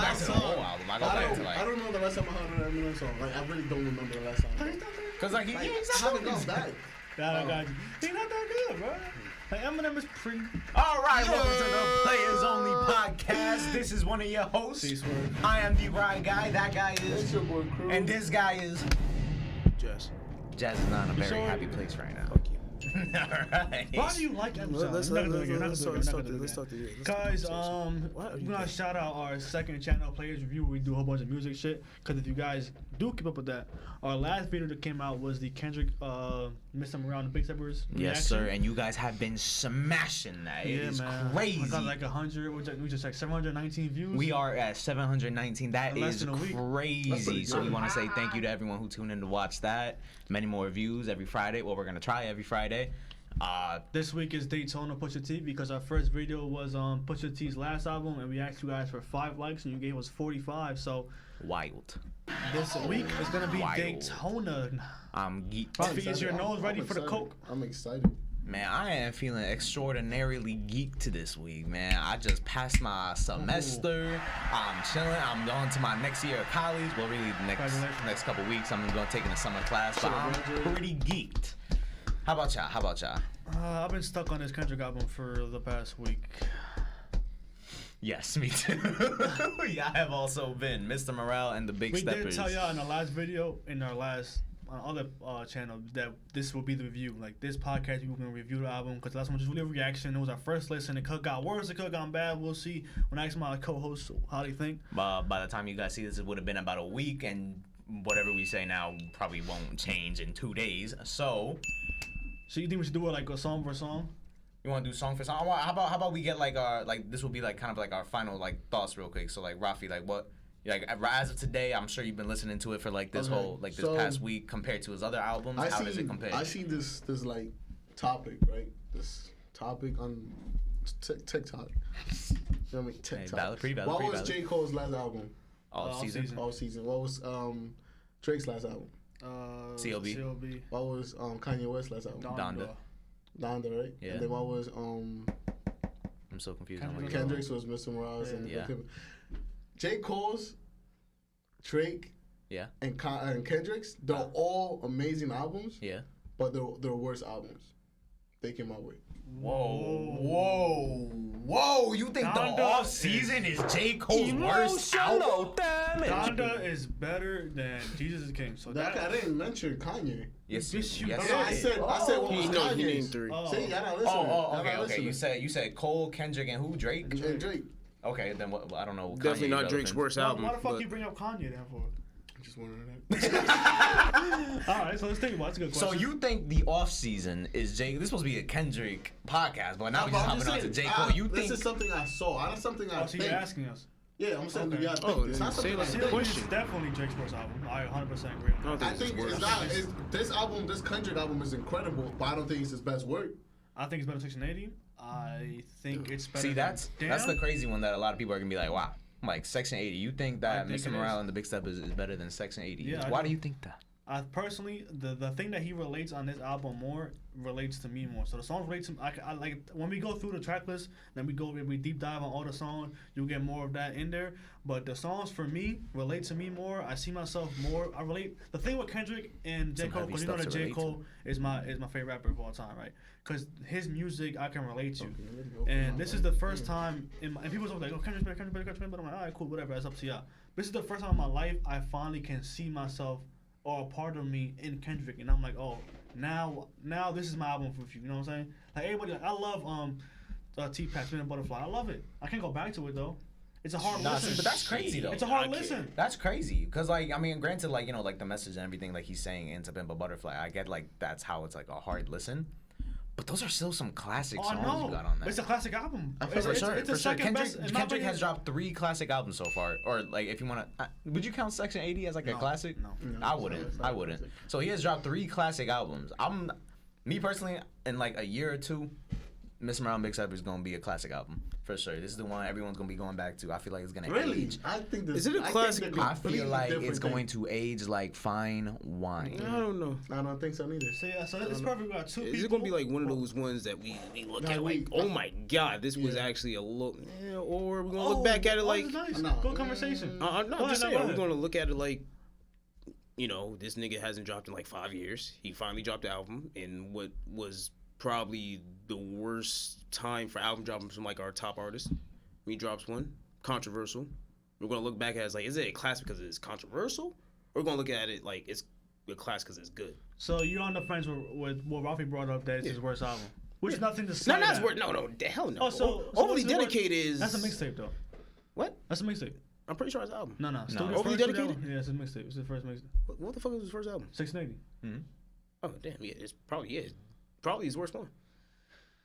back to the whole album. I don't remember the last time I heard an Eminem song. Like I really don't remember the last time. Cause like he I haven't gone back. He's not that good, bro. Like Eminem is pretty. All right, welcome to the Playerz Only Podcast. This is one of your hosts. I am the right guy. That guy is. Your boy Crew. And this guy is. Jazz. Jazz is not in a very happy place right now. Fuck you. All right. Why do you like Eminem? Let's talk to you. Guys, we're gonna shout out our second channel, Playerz Review, where we do a whole bunch of music shit. Cause if you guys do keep up with that, our last video that came out was the Kendrick Missed Them Around the Big Steppers. Yes, sir. And you guys have been smashing that. It is crazy. I got like 100. We just like 719 views. We are at 719. That is crazy. So we want to say thank you to everyone who tuned in to watch that. Many more views every Friday. Well, we're gonna try every Friday. This week is Daytona Pusha T because our first video was Pusha T's last album, and we asked you guys for 5 likes, and you gave us 45. So wild. This week is gonna be Daytona. I'm geeked. Puffy, is your nose ready for the coke? I'm excited. Man, I am feeling extraordinarily geeked this week, man. I just passed my semester. I'm chilling. I'm going to my next year of college. Well, really, the next couple weeks, I'm going to take in a summer class. But I'm pretty geeked. How about y'all? I've been stuck on this Kendrick album for the past week. Yes, me too. Yeah, I have also been Mr. Morale and the Big Steppers. We did tell y'all in the last video, in our last on other channel, that this will be the review. Like this podcast, we were gonna review the album because last one was just really a reaction. It was our first listen. It could have got worse. It could have gone bad. We'll see. When I asked my co-host how they think. By the time you guys see this, it would have been about a week, and whatever we say now probably won't change in 2 days. So you think we should do it like a song for song? You want to do song for song? How about we get like our this will be like kind of like our final like thoughts real quick. So like Rafi, like what? Like as of today, I'm sure you've been listening to it for like this whole like this past week compared to his other albums. How does it compare? I see this like topic, right? This topic on TikTok. You know what I mean? TikTok. Pretty valid. What was J. Cole's last album? All season. All season. What was Drake's last album? CLB. What was Kanye West's last album? Donda, right? Yeah. And then what was I'm so confused. Kendrick's was Mr. Morales and J. Cole's, Drake, and Kendrick's. They're all amazing albums. Yeah. But they're worst albums they came out with. Whoa! You think Donda the off season is J. Cole's worst album? Donda is better than Jesus is King. So I didn't mention Kanye. Yes. I said what was Kanye's. He named 3. See, y'all not listening. Okay. You said Cole, Kendrick, and who? Drake. And Drake. Okay, then what? I don't know. Definitely not Drake's worst album. Why the fuck you bring up Kanye then for? I just wanted that. All right, so let's think about it. That's a good question. So you think the off season is J? This is supposed to be a Kendrick podcast, but now we're just hopping on to J. Cole. You think this is something I saw? Not something I think. So you're asking us? Yeah, I'm saying you Oh, it's not something it's definitely Drake's first album. I 100% agree on that. I think it's not. This album, this Kendrick album is incredible, but I don't think it's his best work. I think it's better than 680. I think it's better. See, that's the crazy one that a lot of people are gonna be like, wow. Like Section 80, you think that Mr. Morale and the Big Step is better than Section 80? Yeah, why do you think that? Personally, the thing that he relates on this album more relates to me more. So the songs relate to I like when we go through the track list, then we deep dive on all the songs. You'll get more of that in there. But the songs for me relate to me more. I see myself more. I relate. The thing with Kendrick and J. Cole, because you know that J. Cole is my favorite rapper of all time, right? Because his music I can relate to. And this is the first time and people are like, oh, Kendrick's better, but I'm like, all right, cool, whatever. That's up to y'all. This is the first time in my life I finally can see myself or a part of me in Kendrick, and I'm like, oh, now this is my album for you. You know what I'm saying? Like everybody, I love T-Pack's Peanut Butterfly. I love it. I can't go back to it though. It's a hard listen. But that's crazy though. It's a hard listen. That's crazy, cause like I mean, granted, like you know, like the message and everything, like he's saying in Pimp a Butterfly. I get like that's how it's like a hard listen. But those are still some classic songs you got on there. It's a classic album. For sure. Kendrick has dropped 3 classic albums so far. Or like, if you want to, would you count Section 80 as like a classic? No. I wouldn't. So he has dropped 3 classic albums. Me personally, in like a year or two, Mr. Morale and Big Step is gonna be a classic album For sure. This is the one everyone's going to be going back to. I feel like it's going to age. I think this is it a classic? I feel like it's going to age like fine wine. I don't know. I don't think so neither. So it's perfect. We got two people. Is it going to be like one of those ones that we look at like, oh my God, this was actually a look, or we're going to look back at it like, nice. Good conversation. No, I'm just saying, we're going to look at it like, this nigga hasn't dropped in like 5 years. He finally dropped the album in what was probably the worst time for album dropping from like our top artists. When he drops one, controversial. We're gonna look back at it as like, is it a class because it's controversial? Or we're gonna look at it like it's a class because it's good. So you're on the fence with what Rafi brought up that it's his worst album, which is nothing to say. No, that's worth. No, hell no. Oh, so Overly Dedicated is. That's a mixtape though. What? That's a mixtape. I'm pretty sure it's an album. No. Overly Dedicated? Yeah, it's a mixtape. It's his first mixtape. What the fuck was his first album? 680. Mm-hmm. Oh damn, yeah, it's probably his worst one.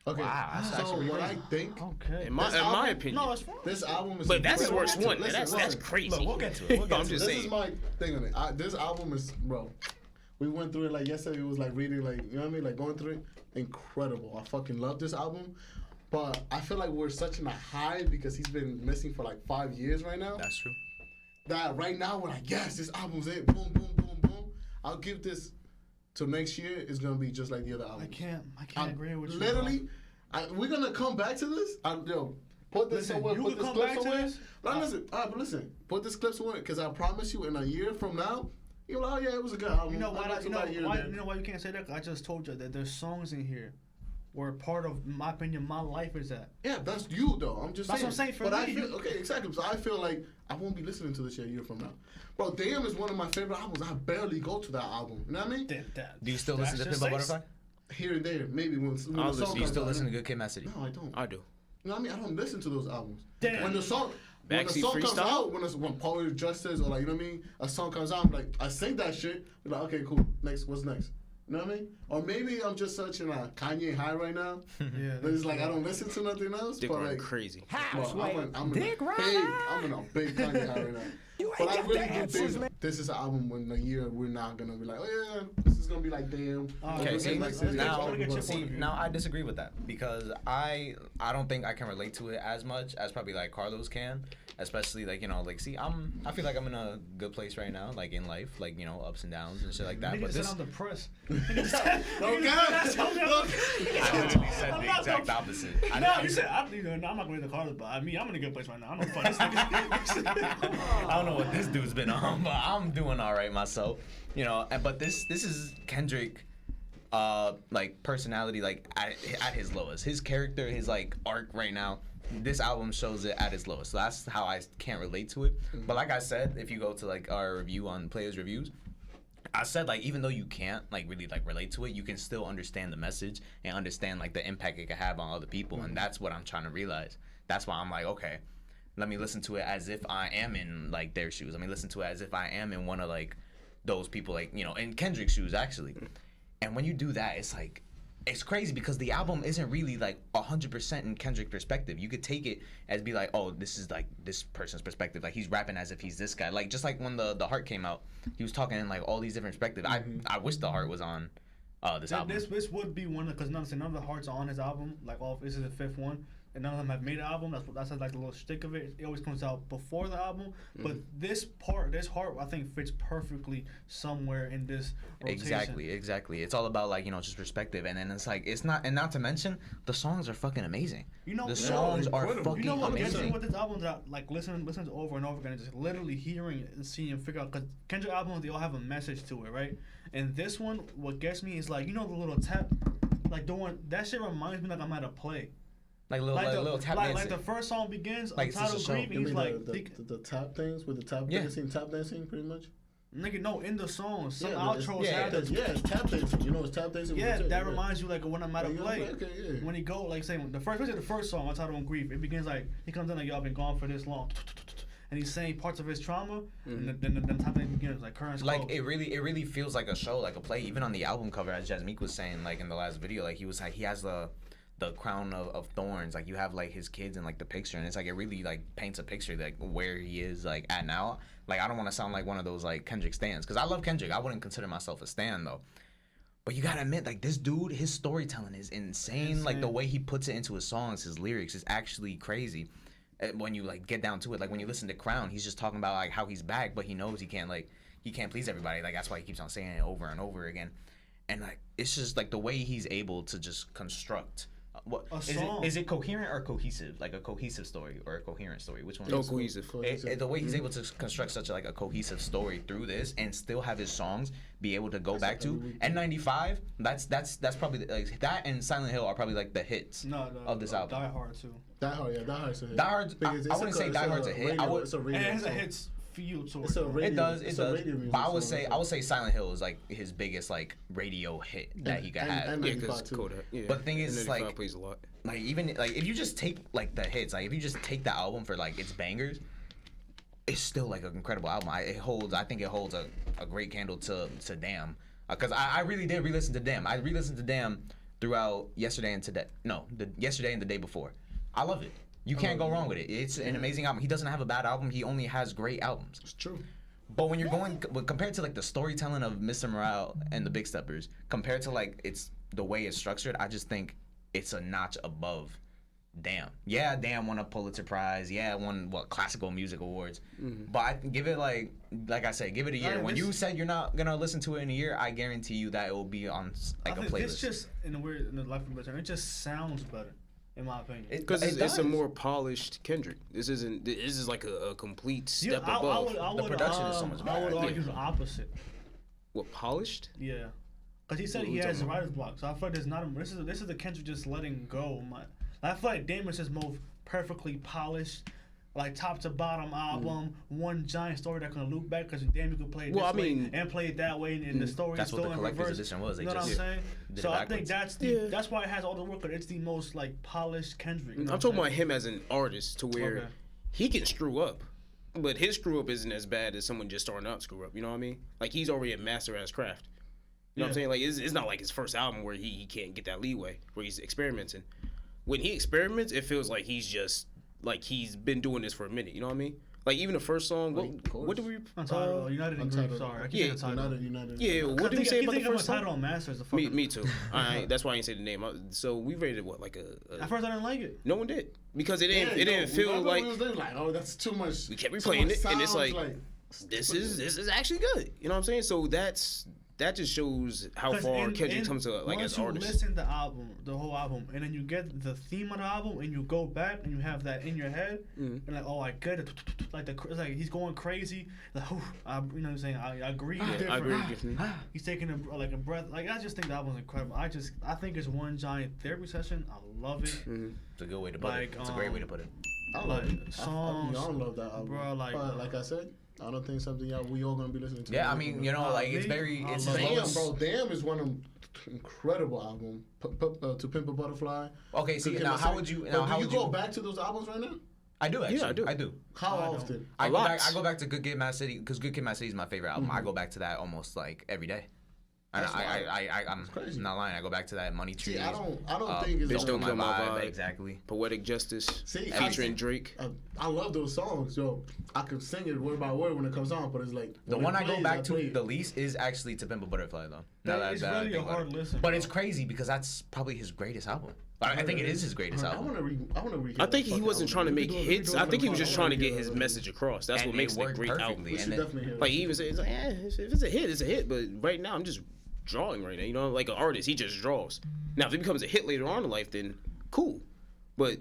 Okay, wow, so what I think, in my opinion, no, it's fine. This album is, but that's his worst one. Listen, That's crazy. Look, we'll get to it. I'm just saying. This is my thing on it. This album is, bro. We went through it like yesterday. It was like reading, like, you know what I mean, like going through it. Incredible. I fucking love this album, but I feel like we're such in a high because he's been missing for like 5 years right now. That's true. That right now we're like, yes, this album's it. Boom, boom, boom, boom. I'll give this to next year. It's gonna be just like the other albums. I can't agree with you. Literally. We're gonna come back to this. Put this somewhere. Put this clip somewhere. But listen. Put this clip somewhere because I promise you, in a year from now, you're like, oh yeah, it was a good album. You know why? You know why you can't say that? I just told you that there's songs in here where part of, in my opinion, my life is at. Yeah, that's you though. I'm just saying. That's what I'm saying for me. I feel, okay, exactly. So I feel like I won't be listening to this shit a year from now. Bro, Damn is one of my favorite albums. I barely go to that album. You know what I mean? Do you still listen to Pimp a Butterfly? Here and there, maybe when the song comes out. You still listen to Good Kid, Mad City? No, I don't. I do. You know what I mean? I don't listen to those albums. Damn. When the song comes out, when Playerz Justice or like, you know what I mean, a song comes out, I'm like, I sing that shit. You're like, okay, cool. Next, what's next? You know what I mean? Or maybe I'm just such in a Kanye high right now. Yeah. It's like I don't listen to nothing else. Dick but like crazy. Well, I'm in a big Kanye high right now. But I really do think this is an album when a year we're not gonna be like, oh yeah, this is gonna be like Damn. Okay, now I disagree with that because I don't think I can relate to it as much as probably like Carlos can, especially like I feel like I'm in a good place right now, like in life, like ups and downs and shit like that. But this, I'm depressed. I literally said the exact opposite. You said I'm not going to Carlos, but I'm in a good place right now. I'm not fun. I don't know what this dude's been on, but I'm doing all right myself, But this is Kendrick, like personality, like at his lowest. His character, his like arc right now. This album shows it at its lowest. So that's how I can't relate to it. But like I said, if you go to like our review on Playerz Reviews, I said like even though you can't like really like relate to it, you can still understand the message and understand like the impact it can have on other people, and that's what I'm trying to realize. That's why I'm like, okay, let me listen to it as if I am in like their shoes. Let me listen to it as if I am in one of like those people, like in Kendrick's shoes actually. And when you do that, it's like it's crazy because the album isn't really like 100% in Kendrick's perspective. You could take it as be like, oh, this is like this person's perspective. Like he's rapping as if he's this guy. Like just like when the Heart came out, he was talking in like all these different perspectives. I wish the Heart was on this album. This would be one because none of the Hearts are on his album. Like this is the fifth one. And none of them have made an album. That's like the little shtick of it. It always comes out before the album. But this Heart, I think fits perfectly somewhere in this rotation. Exactly. It's all about like just perspective, and then it's like it's not, and not to mention the songs are fucking amazing. The songs are fucking amazing. With this album that like listen to over and over again, and just literally hearing it and seeing and figure out because Kendrick albums they all have a message to it, right? And this one, what gets me is like the little tap, like doing that shit reminds me like I'm at a play. Like little tap dancing. Like the first song begins, like Untitled Grief, and he's like the tap things with the tap dancing, pretty much. Nigga, no, in the song, some outros have this. Yeah, it's tap dancing. It's tap dancing. Yeah, that reminds you like when I'm at a play. Okay, yeah. When he go like saying the first song, Untitled Grief, it begins like he comes in like y'all been gone for this long. And he's saying parts of his trauma, and then the time that begins like current. Like it really feels like a show, like a play. Even on the album cover, as Jasmine was saying, like in the last video, like he was like he has the crown of thorns, like you have like his kids in like the picture, and it's like it really like paints a picture like where he is like at now. Like I don't want to sound like one of those like Kendrick stans because I love Kendrick. I wouldn't consider myself a stan though, But you gotta admit, like, this dude, his storytelling is insane. Like, the way he puts it into his songs, his lyrics is actually crazy. When you, like, get down to it, like, when you listen to Crown, he's just talking about, like, how he's back, but he knows he can't please everybody. Like, that's why he keeps on saying it over and over again. And, like, it's just, like, the way he's able to just construct. What is it coherent or cohesive? Like a cohesive story or a coherent story? Which one? No, cohesive. The way he's able to construct such a cohesive story through this and still have his songs be able to go back to. N95, that's probably like that and Silent Hill are probably like the hits of this album. Die Hard too. Die Hard's a hit. Die Hard's, I wouldn't say Die Hard's a hit. It's a radio. It has a hits feel to it. It does. But I would say Silent Hill is like his biggest like radio hit that he could have. Yeah, because Kodak. Yeah. But the thing is, like, plays a lot. Like even like if you just take like the hits, like if you just take the album for like its bangers, it's still like an incredible album. I think it holds a great candle to Damn, because I really did re-listen to Damn. I re-listened to Damn throughout yesterday and today. No, yesterday and the day before. I love it. You can't go wrong with it. It's an amazing album. He doesn't have a bad album. He only has great albums. It's true. But when you're compared to like the storytelling of Mr. Morale and the Big Steppers, compared to like it's the way it's structured, I just think it's a notch above Damn. Yeah, Damn won a Pulitzer Prize. Yeah, won classical music awards. Mm-hmm. But I give it like I said, give it a year. When you said you're not gonna listen to it in a year, I guarantee you that it will be on like a playlist. It's just in the life of better. It just sounds better. In my opinion, because it's a more polished Kendrick. This is like a complete step above. The production is so much better. I would argue the opposite. What, polished? Yeah, because he said he has a writer's block. So I feel like there's not. This is the Kendrick just letting go. I feel like Damon is most perfectly polished, like top to bottom album, one giant story that can loop back. Because damn, you could play it this way and play it that way, and the story is still in reverse. That's what the collector's edition was. You know what I'm saying? So I think that's why it has all the work. It's the most like polished Kendrick. You know I'm talking about him as an artist, to where he can screw up, but his screw up isn't as bad as someone just starting out screw up. You know what I mean? Like, he's already a master at his craft. You know what I'm saying? Like, it's not like his first album where he can't get that leeway, where he's experimenting. When he experiments, it feels like he's just like he's been doing this for a minute. You know what I mean? Like, even the first song, what did we? Untitled, United in Grief. Sorry, I keep saying United. Yeah, what did we say about the first song? Untitled on Masters. Me too. That's why I didn't say the name. So we rated what, like a. At first, I didn't like it. No one did, because it didn't feel like. Oh, that's too much. We kept replaying it, and it's like this is actually good. You know what I'm saying? So that just shows how far Kendrick comes to like as an artist. Once you listen to the whole album, and then you get the theme of the album, and you go back and you have that in your head, and like, oh, I get it. Like it's like he's going crazy. Like, you know what I'm saying? I agree. I agree. He's taking a breath. Like, I just think the album's incredible. I think it's one giant therapy session. I love it. Mm-hmm. It's a good way to put it. It's a great way to put it. I love it. Songs. I love that album, bro. Like I said, I don't think something we all gonna be listening to. Yeah, I mean, like it's very. It's Damn, bro. Damn is one of them incredible albums. To Pimp a Butterfly. Okay, see now, how would you? Now, do you go back to those albums right now? I do actually. Yeah, I do. How often? I go back to Good Kid, Mad City, because Good Kid, Mad City is my favorite album. I go back to that almost like every day. I'm not lying. I go back to that Money Tree. I don't think it's Bitch Don't Kill My Vibe. Exactly. Poetic Justice. Featuring Drake. I love those songs, yo. I could sing it word by word when it comes on, but it's like the one I go back to the least is actually To Pimp a Butterfly, though. It's really a hard listen. But it's crazy because that's probably his greatest album. I think it is his greatest album. I think he wasn't trying to make hits. I think he was just trying to get his message across. That's what makes it a great album. Like, he even says, if it's a hit, it's a hit. But right now, I'm just drawing right now. You know, like an artist, he just draws. Now, if it becomes a hit later on in life, then cool. But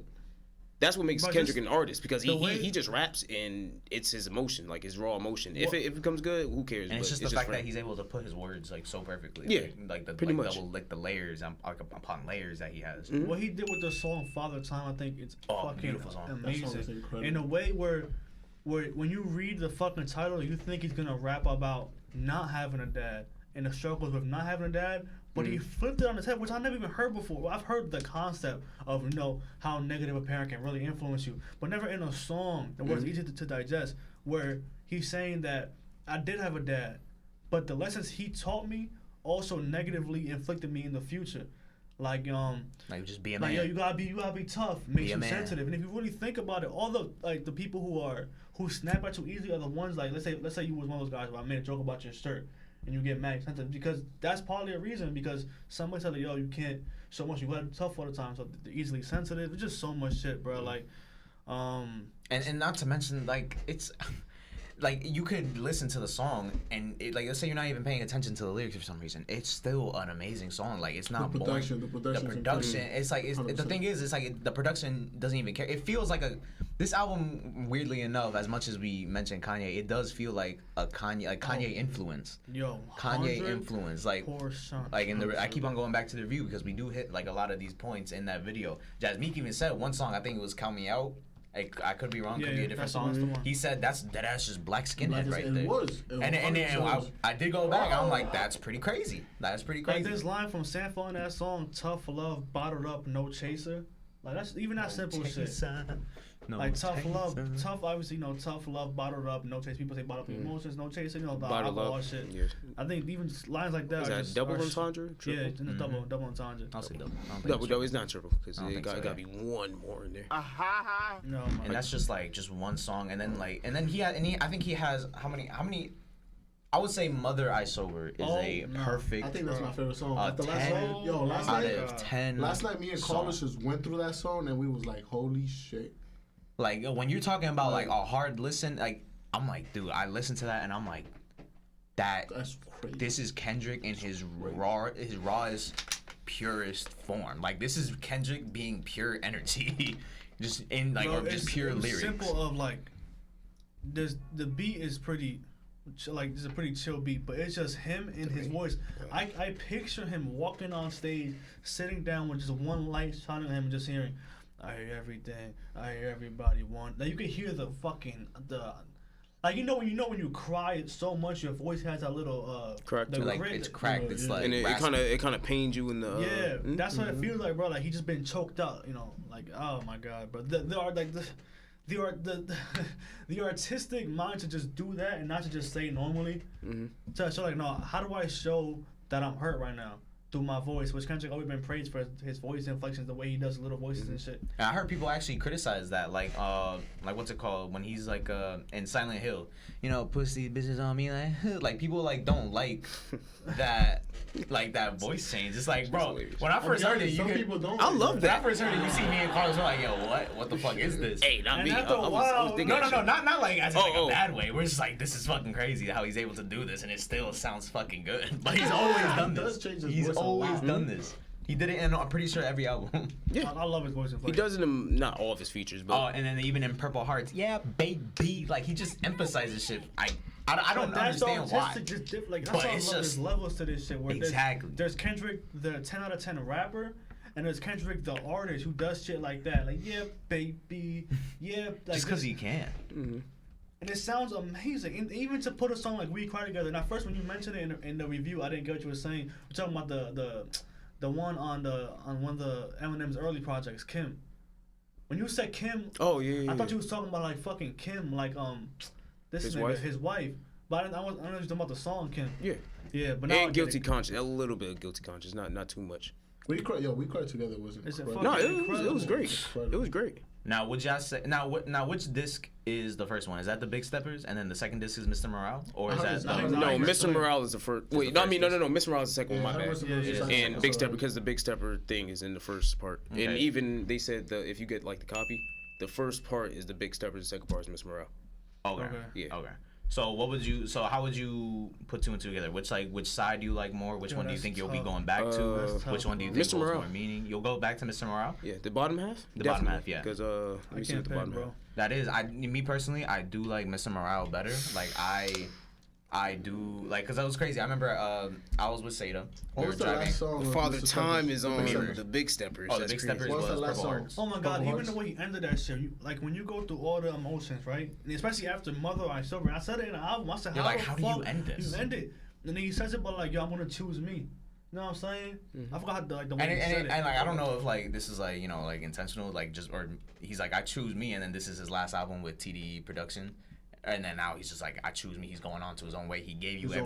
that's what makes Kendrick an artist, because he just raps and it's his emotion, like his raw emotion. If it becomes good, who cares? And it's just the fact that he's able to put his words like so perfectly. Yeah, like the pretty much. Like the layers upon layers that he has. Mm-hmm. What he did with the song Father Time, I think it's fucking amazing. In a way where when you read the fucking title, you think he's gonna rap about not having a dad and the struggles with not having a dad, but he flipped it on his head, which I never even heard before. I've heard the concept of, how negative a parent can really influence you, but never in a song that was easy to digest, where he's saying that I did have a dad, but the lessons he taught me also negatively inflicted me in the future. Like just be a man. Like, you gotta be tough, makes you sensitive. And if you really think about it, all the people who snap at you easily are the ones, like let's say you was one of those guys where I made a joke about your shirt. and you get mad sensitive because that's probably a reason because somebody said like, yo, you can't show much, you got tough all the time, so they're easily sensitive. It's just so much shit, bro. Like, and not to mention like it's. Like you could listen to the song and like let's say you're not even paying attention to the lyrics for some reason, it's still an amazing song. Like it's not boring. The production, it's like the thing is, it's like the production doesn't even care. It feels like this album. Weirdly enough, as much as we mentioned Kanye, it does feel like a Kanye influence. Yo, Kanye influence, like in the I keep on going back to the review because we do hit like a lot of these points in that video. Jazmeek even said one song, I think it was "Count Me Out." I could be wrong. Could be a different song. He said that's just black skinhead right there. I did go back. I'm like, that's pretty crazy. That's pretty crazy. Like this line from Sanford in that song, "Tough love, bottled up, no chaser." Like that's even that simple shit. No like tough love, obviously, tough love, bottled up, no chase. People say bottled up emotions, no chase. The alcohol shit. Yeah. I think even lines like that. Is that double entendre? Yeah, it's double entendre. I'll say double. No, it's not triple because it got to be one more in there. No, and that's just one song, and then he I think he has how many? I would say "Mother I Sober" is perfect. I think that's my favorite song. The last night, last night, 10. Last night, me and Carlos just went through that song, and we was like, "Holy shit!" Like when you're talking about like a hard listen, like I'm like, dude, I listened to that and I'm like, that's crazy. This is Kendrick in his rawest, purest form. Like this is Kendrick being pure energy, just in like or just pure lyrics. Simple of like, the beat is pretty. Like it's a pretty chill beat, but it's just him and his voice. I picture him walking on stage, sitting down with just one light shining on him, and just hearing, "I hear everything, I hear everybody want." Like you can hear the like when you cry so much, your voice has that little crack. Like it's cracked. It's like and it kind of pains you in the. That's what it feels like, bro. Like he just been choked out. Like oh my god, bro. There are like the artistic mind to just do that and not to just say normally. So like, no, how do I show that I'm hurt right now? Through my voice, which Kendrick always been praised for his voice inflections, the way he does little voices and shit. And I heard people actually criticize that, like what's it called when he's like in Silent Hill, pussy bitches on me like people like don't like that voice change. It's like, bro, when I first heard it, I love that. When I first heard it, you see me and Carlos were like, yo, what the fuck is this? Hey, not and me. After a while, not like as in like a bad way. We're just like, this is fucking crazy how he's able to do this, and it still sounds fucking good. But he's always done this. He's always done this. He did it in, I'm pretty sure, every album. Yeah, I love his voice. He does it in not all of his features, but and then even in Purple Hearts, yeah, baby, like he just emphasizes shit. I don't understand why. Like that's why I love there's levels to this shit. Where exactly. There's Kendrick, the 10 out of 10 rapper, and there's Kendrick, the artist, who does shit like that. Like yeah, baby, yeah. Like, just because he can. And it sounds amazing. And even to put a song like "We Cry Together." Now, first when you mentioned it in the review, I didn't get what you were saying. We're talking about the one on one of the Eminem's early projects, Kim. When you said Kim, I thought you was talking about like fucking Kim, like his wife. But I was just talking about the song Kim. Yeah. But and Guilty Conscience, a little bit of Guilty Conscience, not too much. We cried together, wasn't it? No, it was great. It was great. Now, would y'all say which disc is the first one? Is that the Big Steppers, and then the second disc is Mr. Morale, or is that no? Mr. Morale is the first. Wait, no, I mean no. Mr. Morale is the second one. My bad. And Big Stepper, because the Big Stepper thing is in the first part, and even they said if you get like the copy, the first part is the Big Stepper, the second part is Mr. Morale. Okay. Yeah. Okay. So how would you put two and two together? Which side do you like more? Which one do you think you'll be going back to? Which one do you think holds more meaning? You'll go back to Mr. Morale? Yeah, the bottom half? The bottom half, yeah. Because let me see what the bottom half. That is, me personally, I do like Mr. Morale better. Like I do like, cause that was crazy. I remember I was with Seda. What was the last song? Father Time is on the Big Steppers. Oh, the Big Steppers was Purple Hearts. Oh my God! Even the way he ended that shit, like when you go through all the emotions, right? And especially after Mother I Sober, I said it in the album. I said, how do you end this? You end it, and then he says it, but like, yo, I'm gonna choose me. You know what I'm saying? I forgot the way he said it. And like, I don't know if like this is like like intentional, like just or he's like, I choose me, and then this is his last album with TDE production. And then now he's just like, I choose me. He's going on to his own way. He gave you he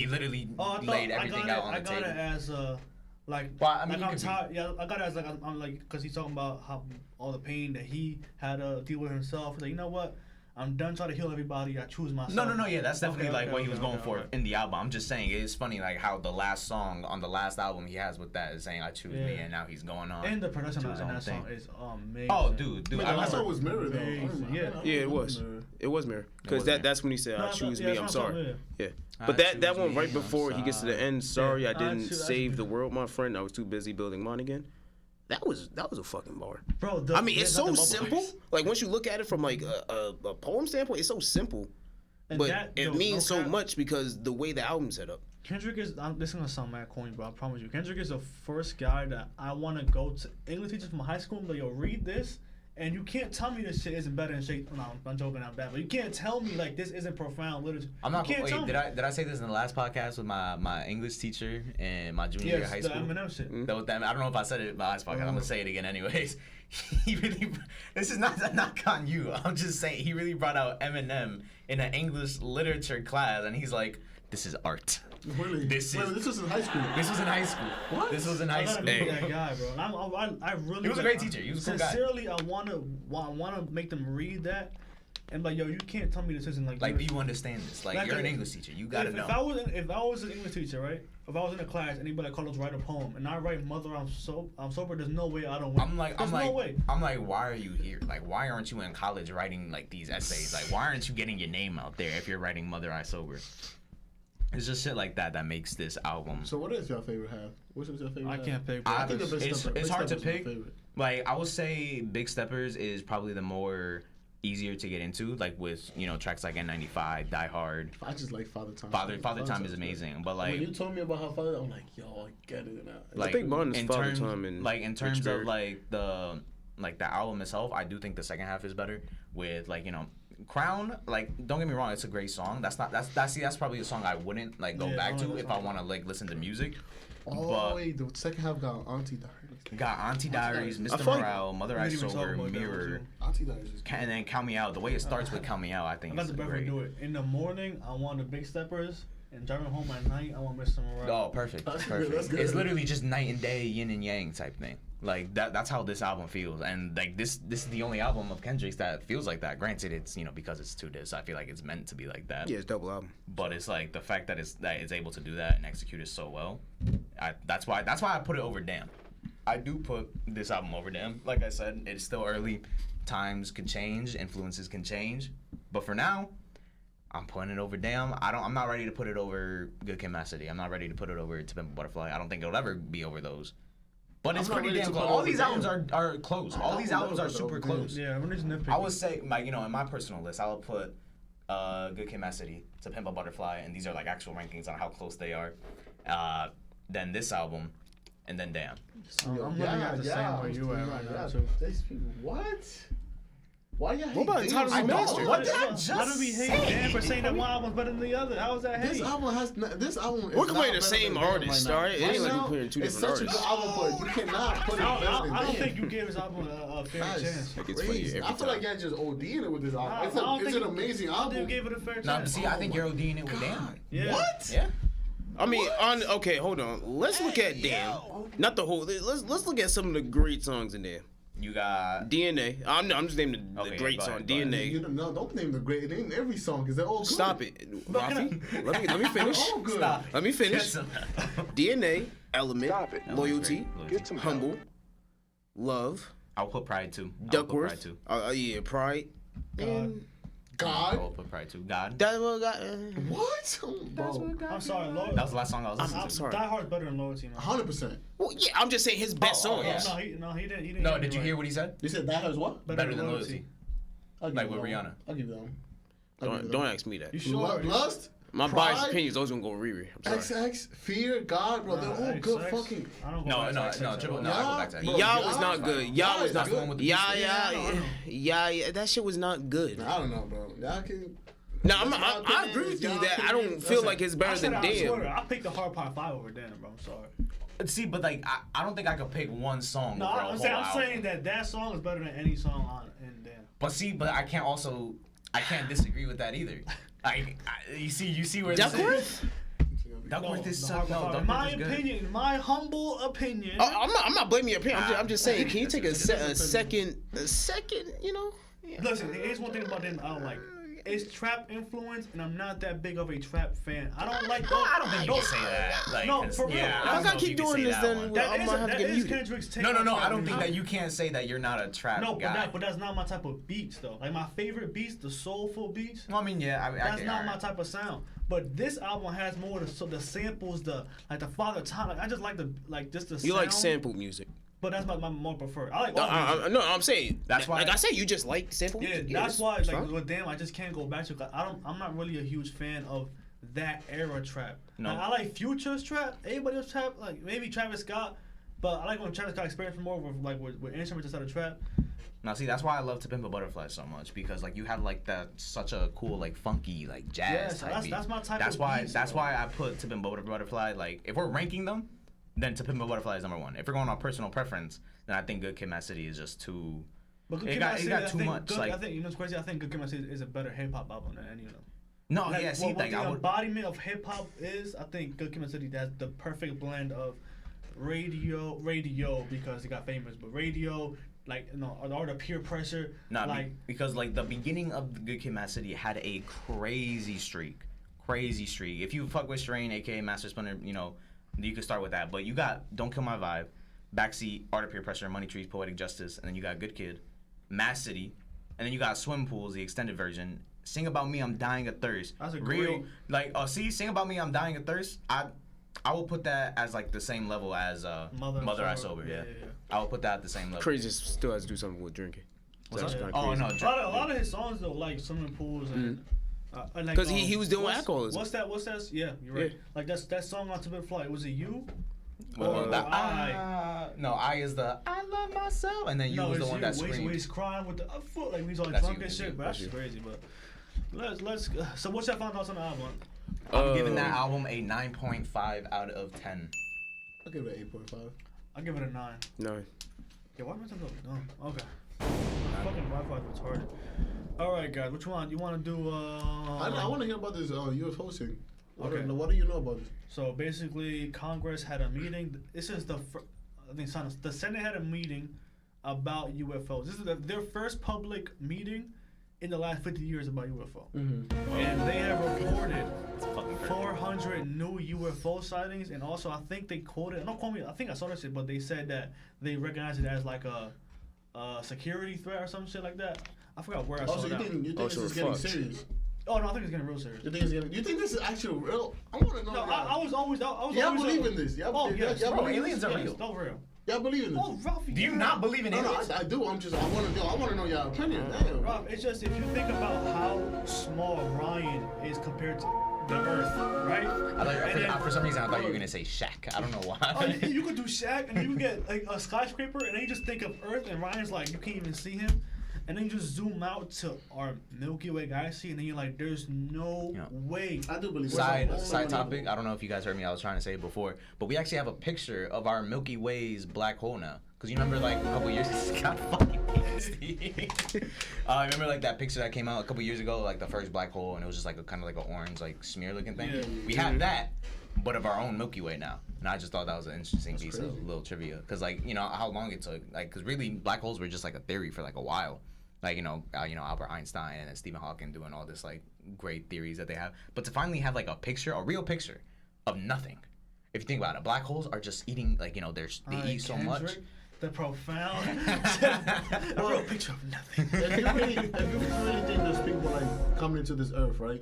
literally laid everything out on the table. I got it as I'm tired. Yeah, I got it as I'm like, because he's talking about how all the pain that he had to deal with himself. He's like, you know what? I'm done trying to heal everybody. I choose myself. No. Yeah, that's definitely what he was going for okay. in the album. I'm just saying it's funny like how the last song on the last album he has with that is saying I choose me, and now he's going on. And the production to on his own that thing. song is amazing. Oh, dude. I thought it was Mirror though. Amazing, Yeah, it was. It was Mirror. Because that's when he said, I choose me, I'm sorry. Yeah. But that one right before he gets to the end, sorry I didn't save the world, my friend. I was too busy building mine again. That was a fucking bar. Bro, I mean, it's so simple. Like, once you look at it from, like, a poem standpoint, it's so simple. But it means so much because the way the album's set up. Kendrick is, this is going to sound mad corny, bro, I promise you. Kendrick is the first guy that I want to go to English teachers from high school and be like, yo, read this. And you can't tell me this shit isn't better than shit. No, I'm joking, I'm bad. But you can't tell me, like, this isn't profound literature. I'm not. Wait, did I say this in the last podcast with my English teacher in my junior year of high school? Yes, the Eminem shit. I don't know if I said it in my last podcast. I'm gonna say it again anyways. He really. This is not a knock on you. I'm just saying he really brought out Eminem in an English literature class, and he's like, "This is art." Really? This was in high school. This was in high school. What? This was in high school. I gotta be that guy, bro. And I really. He was a great teacher. He was a cool guy. Sincerely, I wanna make them read that, and like, yo, you can't tell me this isn't like. Like, do you understand this? Like, you're an English teacher. You gotta know. If I was an English teacher, right? If I was in a class, anybody called us write a poem, and I write "Mother, I'm sober." There's no way I don't win. No way. I'm like, why are you here? Like, why aren't you in college writing like these essays? Like, why aren't you getting your name out there if you're writing "Mother, I sober"? It's just shit like that makes this album. So what is your favorite half? Which is your favorite half? I can't pick. I think it's hard to pick. Like, I would say Big Steppers is probably the more easier to get into, like with, you know, tracks like N95, Die Hard. I just like Father Time. Father Time is amazing, but like when you told me about how Father, I'm like, yo, I get it now. Like, I think mine is Father Time and like in terms of like the album itself, I do think the second half is better with, like, you know, Crown. Like, don't get me wrong, it's a great song. That's probably a song I wouldn't like go back to if I want to like listen to music. Oh, but wait, the second half got Auntie Diaries. Got Auntie Diaries, Mr. Morale, Mother I Sober, Mirror, Auntie Diaries is and then Count Me Out. The way it starts with Count Me Out, I think I'm about is to great. do it. In the morning, I want the Big Steppers, and driving home at night, I want Mr. Morale. Oh, perfect. That's Perfect. good, that's good. It's literally just night and day, yin and yang type thing. Like that's how this album feels, and like this is the only album of Kendrick's that feels like that. Granted, it's, you know, because it's 2 discs, I feel like it's meant to be like that. Yeah, it's double album. But it's like the fact that it's able to do that and execute it so well. That's why I put it over Damn. I do put this album over Damn. Like I said, it's still early. Times can change, influences can change, but for now, I'm putting it over Damn. I'm not ready to put it over Good Kid, Mad City. I'm not ready to put it over To Pimp a Butterfly. I don't think it'll ever be over those. But it's pretty damn close. All these albums are close. All these albums are super close. Yeah, I'm just nitpicking. I would say, like, you know, in my personal list, I would put Good Kid, Mad City, To Pimp a Butterfly, and these are like actual rankings on how close they are. Then this album, and then Damn. I'm looking at the same way you are right now, too. What? Why y'all hate What about Entitled Damn? Remastered? What did I just How do we hate Dan for saying that one album's better than the other? How is that hate? This album is We're not comparing the better same than Damn artist, right now. alright? It ain't like now, we're putting two it's different such artists. a good album, but you cannot put it better than I don't Damn. think you gave this album a fair chance. That's It's funny crazy. every I feel time. like y'all just ODing it with this album. It's an amazing I album. think you gave it a fair No, chance. see, I think you're ODing it with Damn. Yeah. What? Yeah. I mean, okay, hold on. Let's look at Damn. Not the whole. Let's look at some of the great songs in there. You got DNA. I'm just naming the Okay, great go song. ahead, go ahead. DNA. Don't name the great. Name every song because they're all good. Stop it, Rafi. Let me finish. They're all good. Stop. Let me finish. Yes. DNA, Element, Stop it. Loyalty, Get some Humble, Love, I'll put Pride too. Duckworth. Yeah, Pride. And I'll God. put Pride too. God. that's what got. What? Bro. I'm sorry, Loyalty. That was the last song I was listening I'm to. sorry. Die Hard's better than Loyalty, man. 100%. Well, yeah, I'm just saying his best Oh, song. yeah. No, he didn't. No, did you hear what he said? You said that as what? Better than Loyalty. I'll give Like you with that one. Rihanna. I'll give you that one. Don't ask me that. You sure? Lust? My Pride, biased opinions always gonna go Riri. I'm sorry. XX, Fear, God, bro. They're all good XX? fucking. I don't go No, back no, to no, XX. triple. No, Yeah, I go back to that. bro. Y'all was Yeah, not good. Y'all was that's not. good. With the Yeah. That shit was not good. I don't know, bro. Y'all can. No, That's my I opinion. agree with you Y'all that I opinion. don't feel like it's I better said than I swear, Damn. I picked the Hard Part 5 over Damn, bro. I'm sorry. See, but like I don't think I could pick one song. No, over a I'm whole saying album. that song is better than any song on in Damn. But see, I can't disagree with that either. You see where this is? Duckworth? Duckworth is the so Hard Part no. 5. Duckworth In my is good. opinion, my humble opinion. I'm not blaming your opinion. I'm just saying, can you take a second, you know? Listen, here's one thing about them I don't like. It's trap influence, and I'm not that big of a trap fan. I don't like. I don't think you can say that. Like, no, for real. Yeah, If I gotta keep doing this, then I'm gonna have to get muted. Kendrick's take No. on I trap don't think music. that you can't say that you're not a trap guy. But that's not my type of beats though. Like my favorite beats, the soulful beats. Well, I mean, yeah, That's not my type of sound. But this album has more of the samples, the Father Time. Like I just like just the sound. You like sample music. But that's my more preferred. I like all music. No, I'm saying that's why. Like I say, you just like sample music. Yeah, that's why. Like with Damn, I just can't go back to. I'm not really a huge fan of that era trap. No. Like, I like Future's trap. Everybody else trap. Like maybe Travis Scott. But I like when Travis Scott experiments more with instruments instead of trap. Now, see, that's why I love To Pimp a Butterfly so much, because like you have like that such a cool like funky like jazz type beat. That's my type that's of why beats, that's bro. why I put To Pimp a Butterfly. Like if we're ranking them, then To Pimp a Butterfly is number one. If we're going on personal preference, then I think Good Kid, Mad City is just too. But Good It Kid, got Mad City, too I think much. I think you know what's crazy. I think Good Kid, Mad City is a better hip hop album than any of them. No, Like, yeah, see, what like the I would. embodiment of hip hop is, I think Good Kid, Mad City, that's the perfect blend of radio because it got famous, but radio, like or the peer pressure, Because like the beginning of the Good Kid, Mad City had a crazy streak. If you fuck with Strain, aka Master Splinter, you can start with that. But you got Don't Kill My Vibe, Backseat, Art of Peer Pressure, Money Trees, Poetic Justice, and then you got Good Kid, Mad City, and then you got Swim Pools, the extended version. Sing About Me, I'm Dying of Thirst. That's a real great. Sing About Me, I'm Dying of Thirst. I will put that as like the same level as Mother I Sober. Yeah. I will put that at the same level. Crazy still has to do something with drinking. What's That's that? kinda Oh crazy. no, A lot of his songs though, like Swimming Pools and. Because he was dealing with alcoholism. What's that? Yeah, you're right. Like that song on To Big Fly. Was it You? Well, I is the I love myself, and then you was the one that screamed. He's crying with the foot, like he's all That's drunk you, and shit. you, But that's just crazy. But let's. So what's your final thoughts on the album? I'm giving that album a 9.5 out of 10. I'll give it 8.5. I'll give it a 9. 9. Yeah, why am I so dumb? Okay. Fucking Wi-Fi is retarded. All right, guys. Which one? You want to do? I want to hear about this UFO thing. Okay. What do you know about this? So basically, Congress had a meeting. This is the the Senate had a meeting about UFOs. This is their first public meeting in the last 50 years about UFO. Mm-hmm. And they have reported 400 new UFO sightings, and also I think they quoted. Don't quote me. I think I saw this shit, but they said that they recognize it as like a security threat or some shit like that. I forgot where I saw So that. you think this is getting serious? Oh no, I think it's getting real serious. You think this is actually real? I want to know. No, I was always. Y'all believe in this? Oh yes, y'all bro, believe aliens are real. No real. Y'all believe in this? Oh, Ralphie. Do you not believe in No, aliens? I do. I want to know your opinion. Damn. Rob, it's just if you think about how small Ryan is compared to the Earth, right? For some reason, I thought you were gonna say Shaq. I don't know why. You could do Shaq, and you could get like a skyscraper, and then you just think of Earth, and Ryan's like you can't even see him, and then you just zoom out to our Milky Way galaxy, and then you're like, there's no way. I do believe. Side topic. I don't know if you guys heard me. I was trying to say it before, but we actually have a picture of our Milky Way's black hole now. Cause you remember like a couple years got fucking I remember like that picture that came out a couple years ago, like the first black hole, and it was just like a kind of like an orange like smear looking thing. Yeah. We have that, but of our own Milky Way now. And I just thought that was an interesting piece of little trivia, cause like how long it took, like cause really black holes were just like a theory for like a while. Like Albert Einstein and Stephen Hawking doing all this like great theories that they have, but to finally have like a real picture of nothing. If you think about it, black holes are just eating like they eat so much. The profound, a real picture of nothing. If you really think there's people like coming into this Earth, right,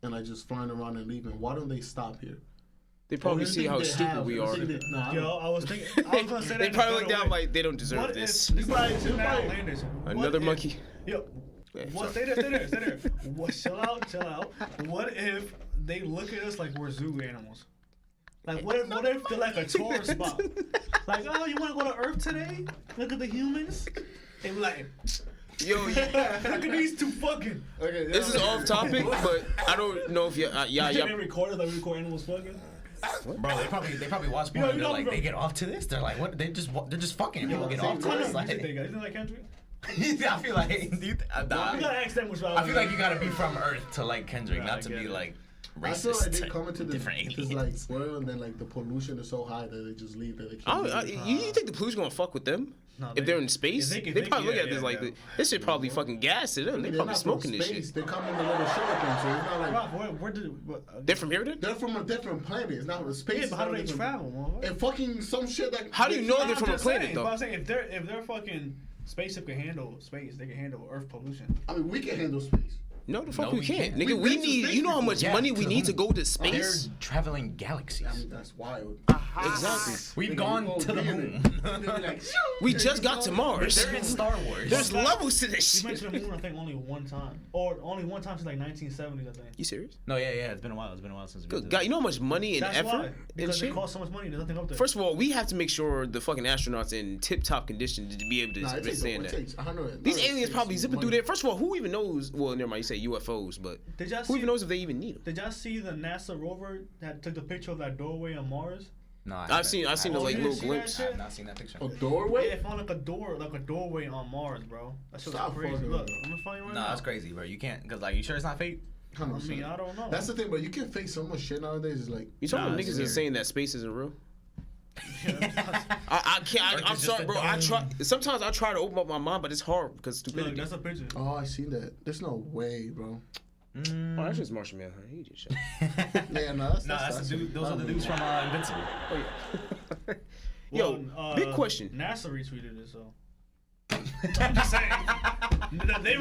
and like just flying around and leaving, why don't they stop here? They probably see how stupid we are. Yo, I was gonna say that. They probably look down like they don't deserve this. Another monkey. Yo, stay there. Chill out. What if they look at us like we're zoo animals? Like what if they're like a tourist spot? Like, oh, you want to go to Earth today? Look at the humans. They be like, yo, look at these two fucking. Okay, this is off topic, but I don't know if you They recorded like we record animals fucking. Bro, they probably watch porn and they're like, they get off to this. They're like, what? They're just fucking. People get off to this. Like, isn't that Kendrick? I feel like you gotta ask them which one. I feel like you gotta be from Earth to like Kendrick, not to be it. like. I feel like they racist come into different this aliens. like world and then like the pollution is so high that they just leave that they can't. You think the pollution gonna fuck with them? No, If they're in space, if they probably look at this yeah, like yeah. this shit probably fucking gas to them. They They're probably not smoking from this space. shit. They come in the little sugar thing, so it's not like Rob, where did? They're from here then? they're from a different planet. It's not a space. Yeah, but how do they travel, man? And fucking some shit that. How do you know they're from a planet But though? I'm saying if their fucking spaceship can handle space, they can handle Earth pollution. I mean, we can handle space. No, the fuck No, we we can't, can't. nigga. We We've been to need. space You know how much before. money Yeah, we to need to whom? go to space? They're traveling galaxies. I mean, that's wild. Exactly. We've Nigga, gone we gonna to the be in moon. it. They'll be like, We just got to Mars. They're in Star Wars. There's levels to this We went shit. to the moon, I think, only one time, or only one time since like 1970s, I think. You serious? No, yeah. It's been a while. It's been a while since. Good God, you know how much money and That's effort why. and Because it shit. costs so much money. There's nothing up there. First of all, we have to make sure the fucking astronauts in tip-top condition to be able to Nah, it takes. withstand It that. takes. I don't know. These aliens probably zipping through there. First of all, who even knows? Well, never mind. You say UFOs, but Did y'all who see? even knows if they even need them? Did y'all see the NASA rover that took the picture of that doorway on Mars? No, I've seen the Oh, like you little didn't see glimpse. that I shit? have not seen that picture. A Yeah, doorway. it found like a doorway on Mars, bro. That shit was Stop crazy. fucking Look, with me. I'm gonna find you right No, now. that's crazy, bro. You can't, cause like, you sure it's not fake? 100%. I mean, I don't know. That's the thing, bro. You can face so much shit nowadays. It's like You talking Nah, niggas it's is scary. saying that space isn't real? Yeah, I can't. Earth I'm is just sorry, a bro. I dome. try. Sometimes I try to open up my mind, but it's hard because Look, stupidity. that's a picture. oh, I seen that. There's no way, bro. Oh, that's just Martian Manhunter. He just shot. Yeah, no, that's No, that's the dude. Those are the dudes from Invincible. Oh yeah. Yo, Well, big question. NASA retweeted it, so. I'm just saying.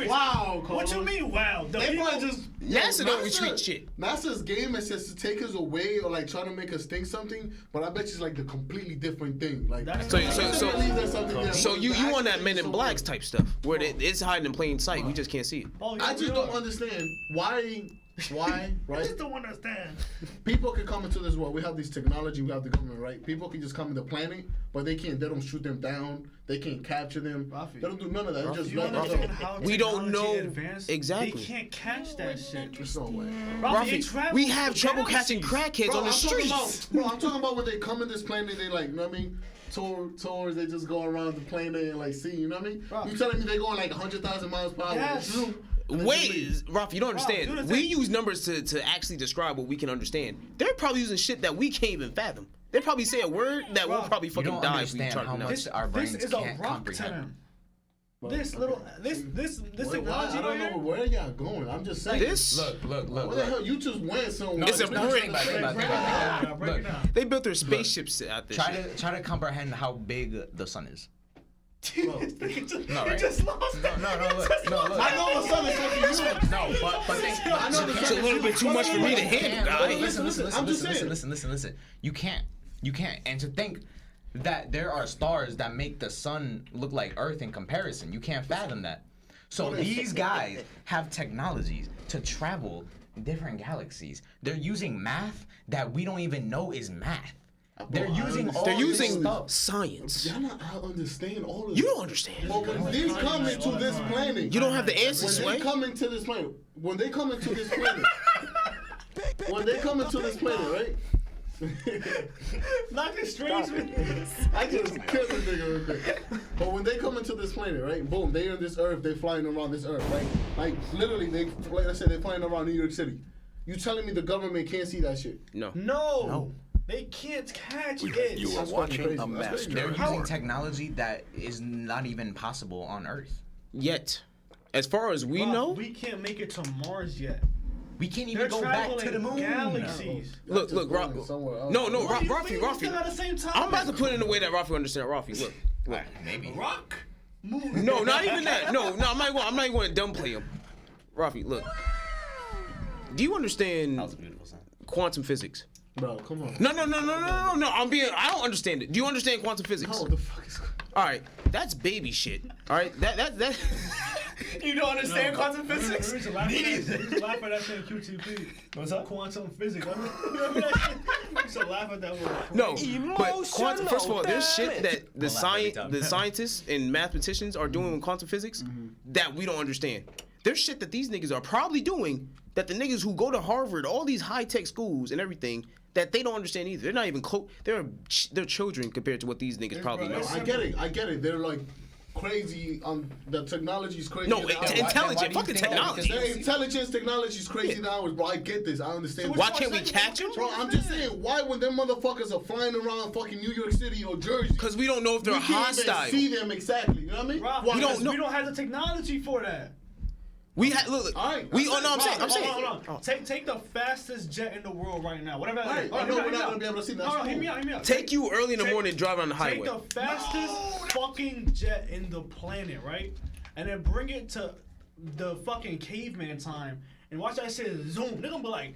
Wow, What you Carlos. mean, wow? The They people- probably just NASA don't retweet shit. NASA's game is just to take us away or like try to make us think something, but I bet you it's like the completely different thing. Like That's- So- I believe there's something there. So you The on that actual Men in thing is so Blacks weird. type stuff where it's hiding in plain sight. We just can't see it. Oh, yeah, I just we don't are. understand why, I right? just don't understand. People can come into this world. We have this technology. We have the government, right? People can just come in the planet, but they can't. They don't shoot them down. They can't capture them. Rafi. They don't do none of that. They just You let them understand go. how We don't technology know advanced? exactly. They can't catch that shit. There's no way. Rafi, it Rafi, travels we have the trouble catching galaxies. crackheads on the I'm talking streets. about, bro, I'm talking about when they come in this planet, they like, you know what I mean? Tours, they just go around the planet and like see, you know what I mean? Bro. You telling me they going like 100,000 miles per hour? Yes. Zoom, and they Wait, just leave. Ralph, you don't do understand. the We thing. use numbers to actually describe what we can understand. They're probably using shit that we can't even fathom. They probably say a word that we'll Ralph, probably You fucking don't die if we understand try how to much know. our brains This is a can't rock to comprehend. them. Bro, This okay. little, this Wait, technology I don't right know here. where y'all going. I'm just saying. This Look. Where the hell? You just went somewhere. It's a No, brick. think about it, think about it, Break think about it it. down, break it Look, down. they built their spaceships out there. Try to comprehend how big the sun is. No, right? just lost. No, look. I know the sun is fucking huge. No, but think. I know the It's sun a little bit too much for me to handle, guys. Listen. You can't. And to think that there are stars that make the sun look like Earth in comparison, you can't fathom that. So these guys have technologies to travel different galaxies. They're using math that we don't even know is math. They're using all They're this using stuff. science. Y'all not I understand all of You this. don't understand. But when these come into this planet, You don't have the answers, when they Sway. come into this planet, when they come into this planet, right? Knock it straight. I just killed this nigga real quick. But when they come into this planet, right? Boom, they on this Earth, they flying around this Earth, right? Like literally, like I said, they flying around New York City. You telling me the government can't see that shit? No. No, they can't catch it. You are That's fucking watching crazy. a That's master. crazy. They're How- using technology that is not even possible on Earth. Yet. As far as we Rob, know, we can't make it to Mars yet. We can't They're even go back traveling to the moon. galaxies. look, Just going Rafi. somewhere else. No, What do you Rafi, mean? We're still at the Rafi. same time. I'm about to put it in a way that Rafi understand. Rafi, look. Maybe. Rock. Moon. No, not even that. No, I'm not even going to dumb play him. Rafi, look. Do you understand That was a beautiful sound. quantum physics? Bro, come on. No. I don't understand it. Do you understand quantum physics? No, what the fuck is going All right, that's baby shit. All right, that. You don't understand quantum We used to laugh at that shit in QTP. What's up? Quantum physics. Remember that shit? We used to laugh at that word. No, but quantum. First of all, there's shit that the I'll laugh every time. the scientists and mathematicians are doing with quantum physics that we don't understand. There's shit that these niggas are probably doing that the niggas who go to Harvard, all these high tech schools and everything, that they don't understand either. They're not even close. They're children compared to what these niggas probably know. I get it. They're like crazy. The technology is crazy. No, Why intelligent. Fuck do the you think that? technology. The intelligence technology is crazy now, bro. I get this. I understand. Why can't we catch them? Bro, I'm just saying, why when them motherfuckers are flying around fucking New York City or Jersey? Because we don't know if they're we can't hostile. even see them exactly. You know what I mean? Rob, We don't know. We don't have the technology for that. We had look. All right, We. that's Oh no, I'm it. saying. I'm saying. Hold on. Take the fastest jet in the world right now. Whatever that Right. is. I know we're not gonna be able to see that. No, hear me out. Take you early in the morning, drive on the highway. Take the fastest fucking jet in the planet, right? And then bring it to the fucking caveman time. And watch that shit zoom. They're gonna be like,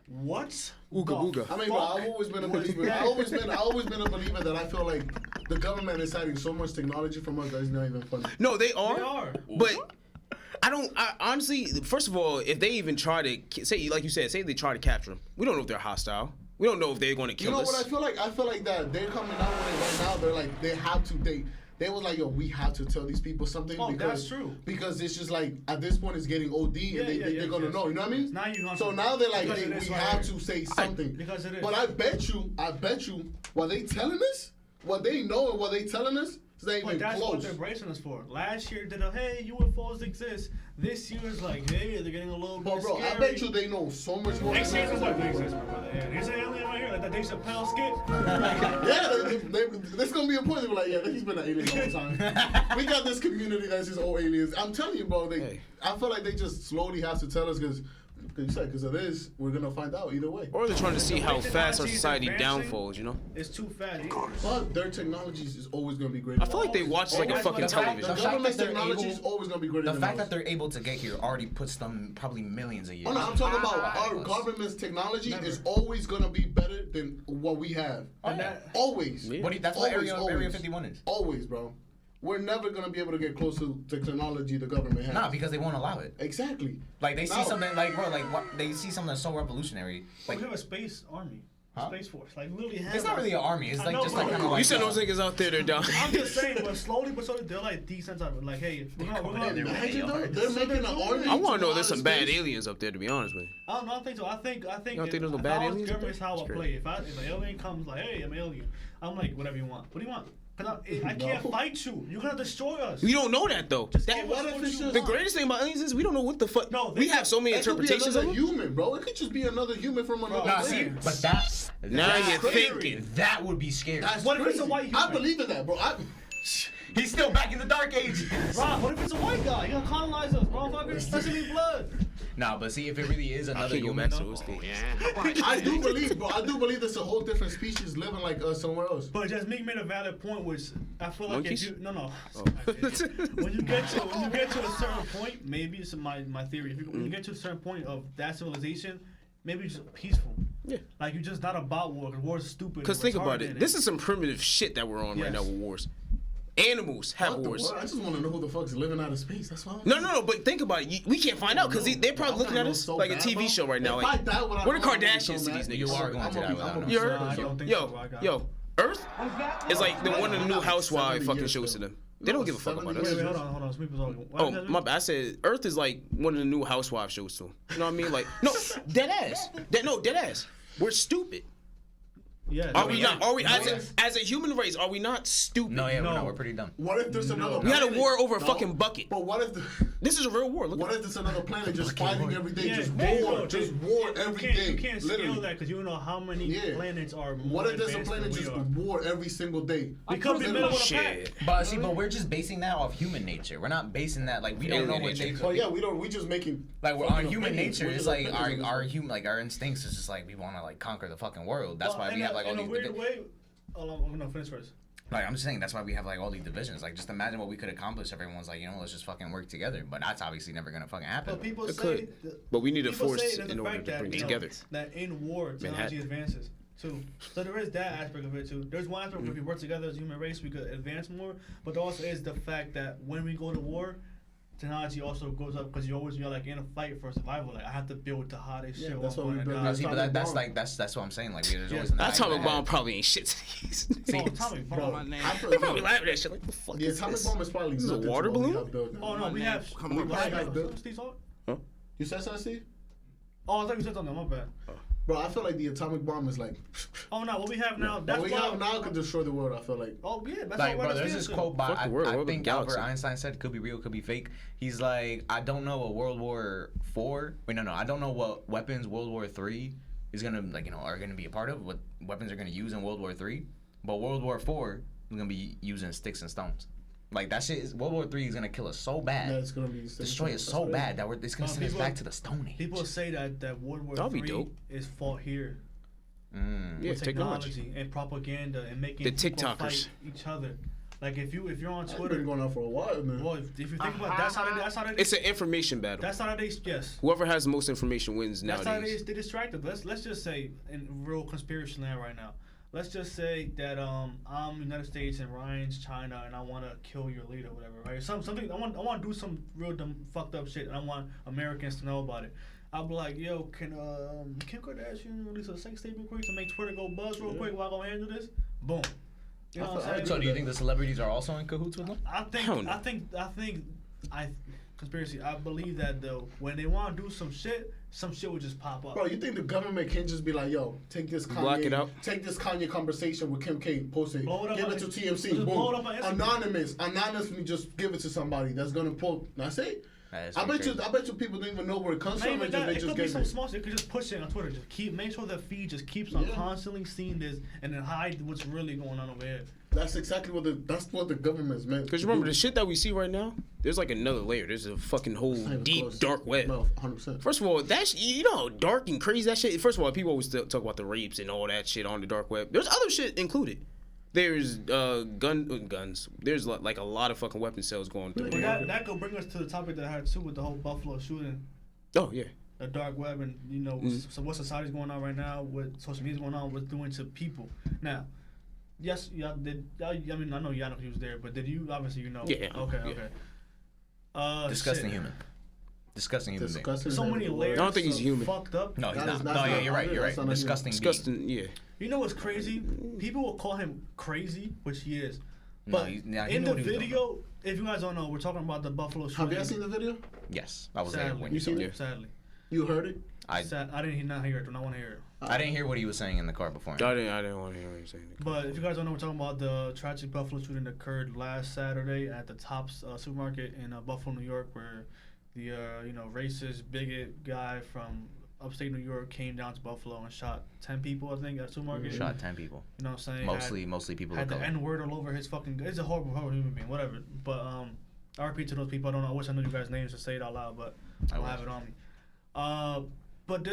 what? Ooga booga. I mean, bro, I've always been a believer. I've always been a believer that I feel like the government is hiding so much technology from us that it's not even funny. No, they are. They are. But I honestly, first of all, if they even try to say, like you said, say they try to capture them, we don't know if they're hostile. We don't know if they're going to kill You know us. what I feel like? I feel like that they're coming out with it right now. They're like, they have to. They was like, yo, we have to tell these people something. Oh, because, that's true. Because it's just like, at this point, it's getting OD, and they're going to know. You know what I mean? Now you gonna So now they're like, because hey, it is we right have here. to say something. Because it is. But I bet you, what they telling us, what they know and what they telling us, is not But even that's what close. they're bracing us for. Last year did a hey UFOs exist. This year is like hey they're getting a little bit But bro, scary. I bet you they know so much more. They say something like they exist, my brother. Yeah, there's an alien right here, like that Dave Chappelle skit. Yeah, there's gonna be a point. They're like, yeah, he's been an alien all the time. We got this community that's just all aliens. I'm telling you, bro. I feel like they just slowly have to tell us because of this, we're gonna find out either way. Or they're trying to see how fast our Technology is society advancing. downfalls, you know? It's too fast. But their technology is always gonna be greater. I feel like they watch like a Always fucking like that. television. The The fact government's that they're technology able- is always gonna be greater The than fact ours. that they're able to get here already puts them probably millions a year. Oh no, I'm talking about our Ridiculous. government's technology Never. is always gonna be better than what we have. Oh, yeah. Always. Yeah. What do you, that's what Always, Area always. 51 is. Always, bro. We're never gonna be able to get close to the technology the government has. Nah, because they won't allow it. Exactly. Like they see No. something like bro, like what they see something that's so revolutionary. Like Like we have a space army, Huh? space force. Like literally have. it's not really an army. It's I like know, just like bro. kind of like You said those niggas out there, they're down. I'm just saying, but slowly but slowly they're like desensitized. Like hey, we're gonna Imagine though, they're making an army. I want to know go there's out some of bad space. aliens up there, to be honest with you. I don't think so. I think You don't think if, there's no if bad I was aliens government, out it's how I there? play. If an alien comes like, hey, I'm alien, I'm like, whatever you want. What do you want? Cause I can't fight you. You're gonna destroy us. We don't know that though. Just That- give what us if what it's you just- the want. greatest thing about aliens is we don't know what the fuck. No, we have so many That could be interpretations of another them. human, bro. It could just be another human from another Nah, Bro, see, planet. but that Now that's you're scary. thinking. That would be scary. That's What if it's a crazy. white I human? believe in that, bro. He's still back in the dark ages. Rob, what if it's a white guy? He gonna colonize us, motherfucker. Especially blood. Nah, but see if it really is I another can't go human. back to those things. I do believe, bro. I do believe there's a whole different species living like us somewhere else. But just made a valid point, which I feel like Monkeys? if you no. Oh. when you get to a certain point, maybe it's my theory. When you get to a certain point of that civilization, maybe it's just peaceful. Yeah. Like you're just not about war. 'Cause war is stupid. Because think about it. This is some primitive shit that we're on right Yes. now with wars. Animals have What the wars. world? I just want to know who the fuck's living out of space. That's all. No, but think about it. We can't find out because they're probably looking at us like a TV show right now. If I Like, die without we're the knowing, Kardashians to I'm these so niggas. You are mad. going to I'm die gonna without be- You I'm heard? gonna I be- don't think Yo, so, I got yo, Earth is like the one of the new 70 housewife fucking years shows to though. them. They don't give a fuck 70 about us. Wait, hold on. Some people talking. Oh, my bad. I said Earth is like one of the new housewife shows too. You know what I mean? Like, no, dead ass. Dead ass. We're stupid. Yeah. Are we yeah. not? Are we as a human race? Are we not stupid? No, yeah, No. we're pretty dumb. What if there's another? We had a planet? war over a No. fucking bucket. But what if? This is a real war. Look What at if there's another planet just fighting every day, Yeah, just they war, go. just They- war you every can't- day? You can't scale literally. that because you don't know how many Yeah. planets are more What if there's a advanced planet than just we are. war every single day? We could be middle of the pack. shit. But see, but we're just basing that off human nature. We're not basing that like we don't know Alien what they. nature. Oh yeah, we just making Like our fucking human opinions. nature We're is just like opinions on this our one. human like our instincts is just like we want to like conquer the fucking world. That's Well, why we in have a- like all in a these. weird way. I'm gonna finish first. Like I'm just saying that's why we have like all these divisions. Like just imagine what we could accomplish. Everyone's like, let's just fucking work together. But that's obviously never gonna fucking happen. But people It say, could. But we need a people force say there's in the order fact to that, bring it you know, together. that in war, technology advances too. So there is that aspect of it too. There's one aspect where if we work together as a human race, we could advance more. But there also is the fact that when we go to war, technology also goes up because you're like in a fight for survival. Like I have to build the hottest Yeah, shit. that's one what we point build. in No, time. see, but Atomic that's bomb. like that's what I'm saying. Like there's Yeah. always an That atomic ahead. bomb probably ain't shit to these Oh, niggas. atomic Bro, bomb. I feel They probably laugh at that shit. Like, what the fuck the is atomic this? bomb is probably This is a nothing to water what we balloon? have built now. Oh no, we have. Come on, we have guys, build- Steve, talk? You said something, Steve? Oh, I thought you said something. My bad. Bro, I feel like the atomic bomb is like. Oh no, what we have now. That's what we have now could destroy the world. I feel like. Oh yeah, that's Like, what bro, there's this quote by I think Albert Einstein said, could be real, could be fake. He's like, I don't know what World War IV. Wait, no, I don't know what weapons World War III is gonna are gonna be a part of. What weapons are gonna use in World War III, but World War IV is gonna be using sticks and stones. Like that shit is World War III is gonna kill us so bad. Yeah, it's gonna be destroy us so bad that it's gonna send us back to the Stone Age. People say that World War III is fought here. Yeah, with technology and propaganda and making the people TikTokers fight each other. Like if you're on Twitter, it's been going on for a while, man. Well, if you think about that's how they it's an information battle. That's how they Whoever has the most information wins nowadays. Nowadays. That's how they distract us. Let's just say in real conspiracy land right now. Let's just say that I'm United States and Ryan's China and I want to kill your leader, or whatever, right? Something I want to do some real dumb fucked up shit and I want Americans to know about it. I'll be like, yo, can Kim Kardashian release a sex tape real quick to make Twitter go buzz real quick while I go handle this? Boom. You know what I'm saying? So do you think the celebrities are also in cahoots with them? I think conspiracy. I believe that though, when they want to do some shit will just pop up. Bro, you think the government can't just be like, yo, take this Kanye conversation with Kim K, post it, give it to TMC, boom, anonymously just give it to somebody that's gonna pull. That's it. I bet you people don't even know where it comes from. It could be some small shit. You could just push it on Twitter. Just make sure the feed just keeps on constantly seeing this and then hide what's really going on over here. That's exactly what the government's meant. Because remember, the shit that we see right now, there's like another layer. There's a fucking whole deep, dark web. No, 100%. First of all, you know how dark and crazy that shit. First of all, people always talk about the rapes and all that shit on the dark web. There's other shit included. There's guns. There's like a lot of fucking weapon sales going through. But that could bring us to the topic that I had too with the whole Buffalo shooting. Oh yeah. The dark web and so what society's going on right now, what social media's going on, what's doing to people. Now, yes, y'all did. I mean, I know y'all know he was there, but did you? Obviously, you know. Yeah. Okay. Disgusting human. Disgusting human being. So many layers. I don't think he's human. Fucked up. No, he's not. No, yeah, you're right. Disgusting. Disgusting. Yeah. You know what's crazy? People will call him crazy, which he is. But he in the video, if you guys don't know, we're talking about the Buffalo shooting. Have you seen the video? Yes, I was there when you saw it. Sadly. You heard it? I didn't not hear it. I want to hear it. I didn't hear what he was saying in the car before. I didn't want to hear what he was saying. But if you guys don't know, we're talking about the tragic Buffalo shooting that occurred last Saturday at the Tops supermarket in Buffalo, New York, where the racist bigot guy from upstate New York came down to Buffalo and shot 10 people, I think, at the supermarket. Shot 10 people. You know what I'm saying? Mostly people had the N-word all over his fucking... It's a horrible human being, whatever. But RP to those people. I don't know. I wish I knew you guys' names to say it out loud, but I don't have it on me. But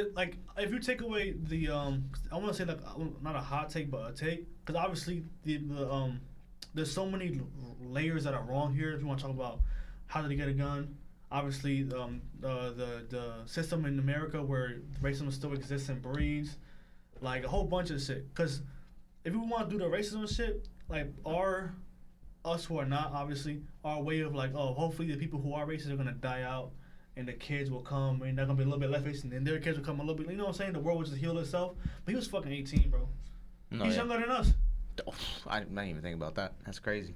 if you take away the I want to say like not a hot take, but a take, because obviously there's so many layers that are wrong here. If you want to talk about how did he get a gun, obviously the system in America where racism still exists and breeds, like a whole bunch of shit. Because if we want to do the racism shit, like us who are not, obviously, our way of like, oh, hopefully the people who are racist are gonna die out. And the kids will come, and they're gonna be a little bit left facing, and their kids will come a little bit. You know what I'm saying? The world will just heal itself. But he was fucking 18, bro. No, he's younger than us. I didn't even think about that. That's crazy.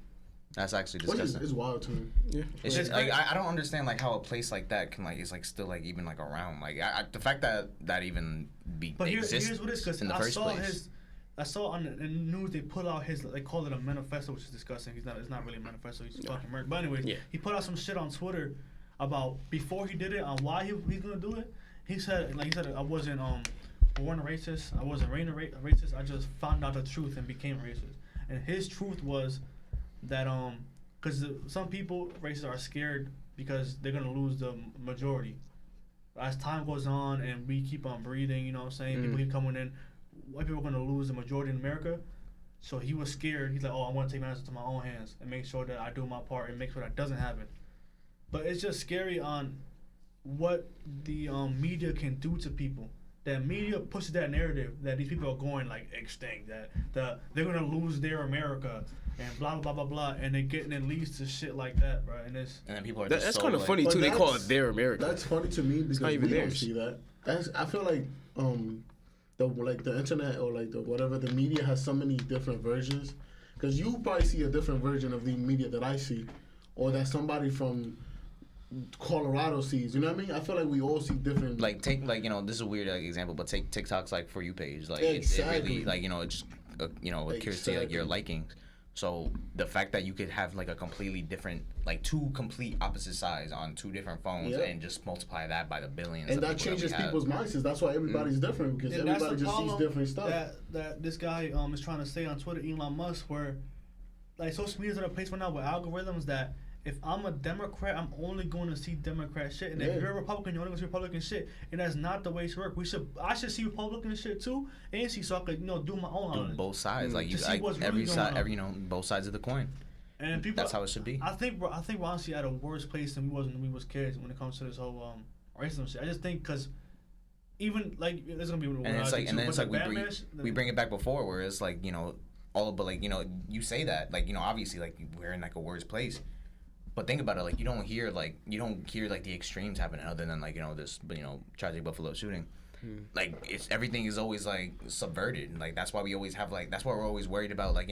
That's actually disgusting. It's wild to me. Yeah. It's just like I don't understand like how a place like that can like is like still like even like around. Like the fact that even exists here's what it is, because in the first place. I saw on the news they put out they call it a manifesto, which is disgusting. It's not really a manifesto. He's fucking murdered. But anyways, he put out some shit on Twitter about before he did it on why he's gonna do it. He said I wasn't born a racist. I wasn't raised a racist. I just found out the truth and became racist. And his truth was that because some people racists are scared because they're gonna lose the majority. As time goes on and we keep on breeding, you know what I'm saying? People keep coming in. White people are gonna lose the majority in America. So he was scared. He's like, oh, I want to take matters into my own hands and make sure that I do my part and make sure that doesn't happen. But it's just scary on what the media can do to people. That media pushes that narrative that these people are going like extinct, that they're gonna lose their America and blah blah blah blah, and it leads to shit like that, right? And then people are that's kind of funny too. They call it their America. That's funny to me because we don't see that. I feel like the internet or like the whatever the media has so many different versions. Because you probably see a different version of the media that I see, or that somebody from Colorado sees. You know what I mean? I feel like we all see different. Like take like this is a weird example, but take TikTok's like For You page. Like Exactly. it really like it just it cures to like your likings. So the fact that you could have like a completely different, like two complete opposite sides on two different phones and just multiply that by the billions. And that changes people's mindsets. That's why everybody's different, because everybody just sees different stuff. That this guy is trying to say on Twitter, Elon Musk, where like social media's at a place right now with algorithms that if I'm a Democrat, I'm only going to see Democrat shit, and if you're a Republican, you're only going to see Republican shit, and that's not the way it should work. I should see Republican shit too, and see so I could do my own. Do both sides, like every side, both sides of the coin. And people, that's how it should be. I think we're honestly at a worse place than we was when we was kids when it comes to this whole racism shit. I just think because even like there's gonna be and it's like we bring it back before where it's like you say that like obviously like we're in like a worse place. But think about it, like you don't hear like the extremes happening other than like this tragic Buffalo shooting. Like everything is always like subverted. Like that's why we always have that's why we're always worried about like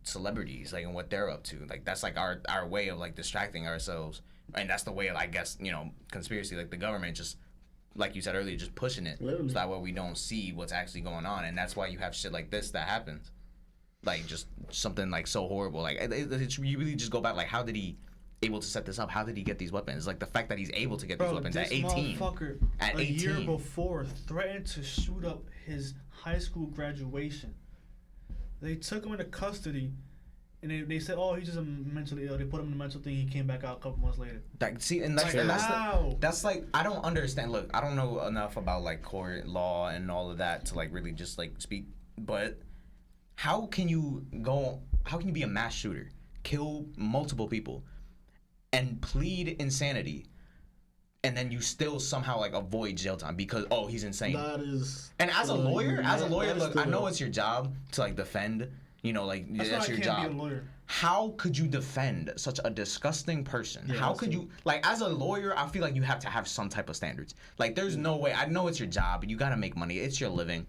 celebrities like and what they're up to. Like that's like our way of like distracting ourselves, and that's the way of I guess conspiracy, like the government just like you said earlier just pushing it. Literally. So that way we don't see what's actually going on, and that's why you have shit like this that happens. Like just something like so horrible. Like you really just go back like how did he able to set this up? How did he get these weapons? Like the fact that he's able to get these weapons at 18. At 18. A year before threatened to shoot up his high school graduation. They took him into custody and they said, oh, he's just mentally ill. They put him in a mental thing. He came back out a couple months later. That's like I don't understand. Look, I don't know enough about like court law and all of that to like really just like speak, but how can you be a mass shooter, kill multiple people, and plead insanity, and then you still somehow like avoid jail time because he's insane? That is. And as a lawyer, look, I know it's your job to like defend. That's your job. Be a lawyer. How could you defend such a disgusting person? Yeah, how could you as a lawyer? I feel like you have to have some type of standards. Like there's no way. I know it's your job. You got to make money. It's your living.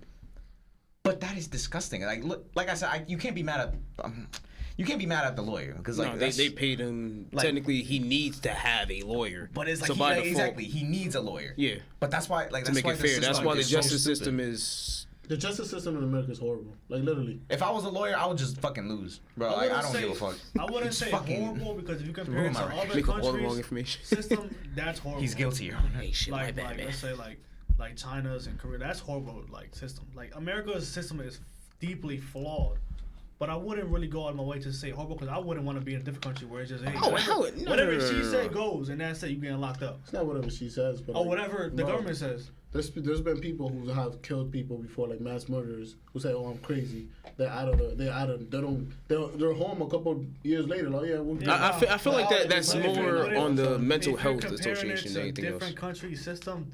But that is disgusting. Like look, like I said, you can't be mad at. You can't be mad at the lawyer because they paid him. Technically, he needs to have a lawyer. But it's like exactly he needs a lawyer. Yeah. But that's why to make it fair. That's why the justice system is. The justice system in America is horrible. Like literally. If I was a lawyer, I would just fucking lose, bro. I don't give a fuck. I wouldn't say horrible because if you compare it to other countries' system, that's horrible. He's guilty. Hey, shit, like let's say like China's and Korea, that's horrible. Like system. Like America's system is deeply flawed. But I wouldn't really go out of my way to say horrible because I wouldn't want to be in a different country where it's just whatever she said goes, and that's it. You getting locked up. It's not whatever she says, but whatever the government says. There's been people who have killed people before, like mass murderers, who say, "Oh, I'm crazy." They're home a couple years later. Like, I feel like that's more on the mental health association than anything else. Different countries have some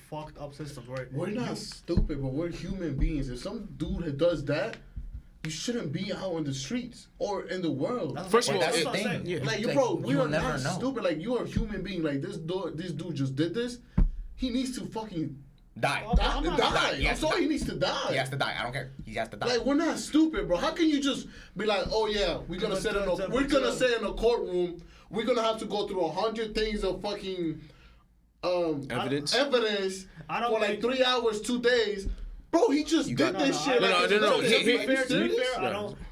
fucked up systems, right? We're not stupid, but we're human beings. If some dude that does that, you shouldn't be out in the streets or in the world. First of all, that's the thing. Yeah. Like, bro, we are not stupid. Like, you are a human being. Like, this dude just did this. He needs to fucking die. I'm sorry, he needs to die. He has to die. I don't care. He has to die. Like, we're not stupid, bro. How can you just be like, oh yeah, we're gonna sit in a courtroom. We're gonna have to go through 100 things of fucking evidence for like 3 hours, 2 days. Bro, he just did this shit. No.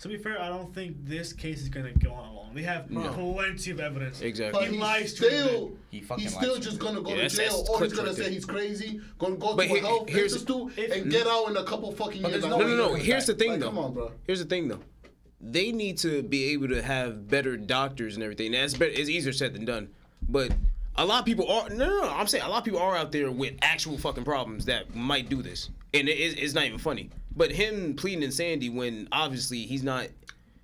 To be fair, I don't think this case is gonna go on long. They have plenty of evidence. Exactly. But he's still just gonna go to jail, or he's gonna say he's crazy, gonna go to a health institute and get out in a couple fucking years. No. Here's the thing, though. Come on, bro. Here's the thing, though. They need to be able to have better doctors and everything. That's better. It's easier said than done. But a lot of people are. No. I'm saying a lot of people are out there with actual fucking problems that might do this. And it's not even funny. But him pleading insanity when obviously he's not.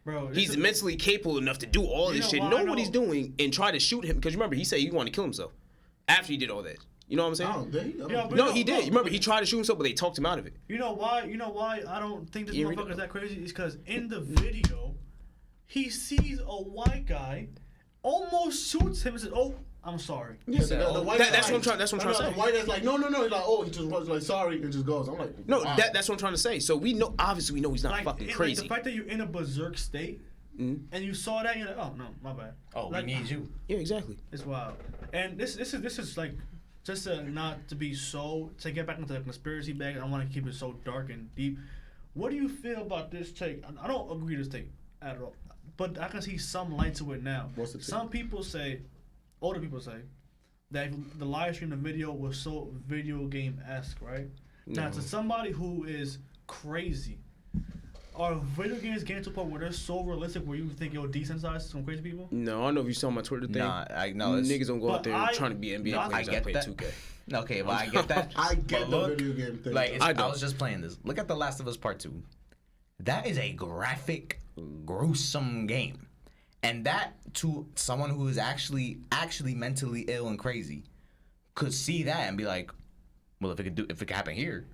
Bro, he's mentally capable enough to do all this shit, know what he's doing, and try to shoot him. Because remember, he said he wanted to kill himself after he did all that. You know what I'm saying? No, he did. Remember, he tried to shoot himself, but they talked him out of it. You know why I don't think this motherfucker's that crazy? It's because in the video, he sees a white guy, almost shoots him and says, "Oh, I'm sorry." Yeah, the white that's what I'm trying to say. The white guy's like, no. He's like, oh, he just was like, sorry, and just goes. I'm like, no, wow. that's what I'm trying to say. So we know, obviously, we know he's not fucking crazy. Like the fact that you're in a berserk state, and you saw that, you're like, oh no, my bad. Oh, like, we need you. Yeah, exactly. It's wild. And this is like, just not to be to get back into the conspiracy bag. I want to keep it so dark and deep. What do you feel about this take? I don't agree with this take at all, but I can see some light to it now. What's the take? Some people say, older people say, that the live stream, the video was so video game-esque, right? Now, to somebody who is crazy, are video games getting to a point where they're so realistic where you think you'll desensitize some crazy people? No, I don't know if you saw my Twitter thing. Nah, I know. Niggas don't go out there trying to be NBA players. I get play that. 2K. Okay, but I get that. I get But the look, video game thing. Like, I I don't. was just playing this. Look at The Last of Us Part 2. That is a graphic, gruesome game. And that, to someone who is actually mentally ill and crazy, could see that and be like, well, if it could happen here.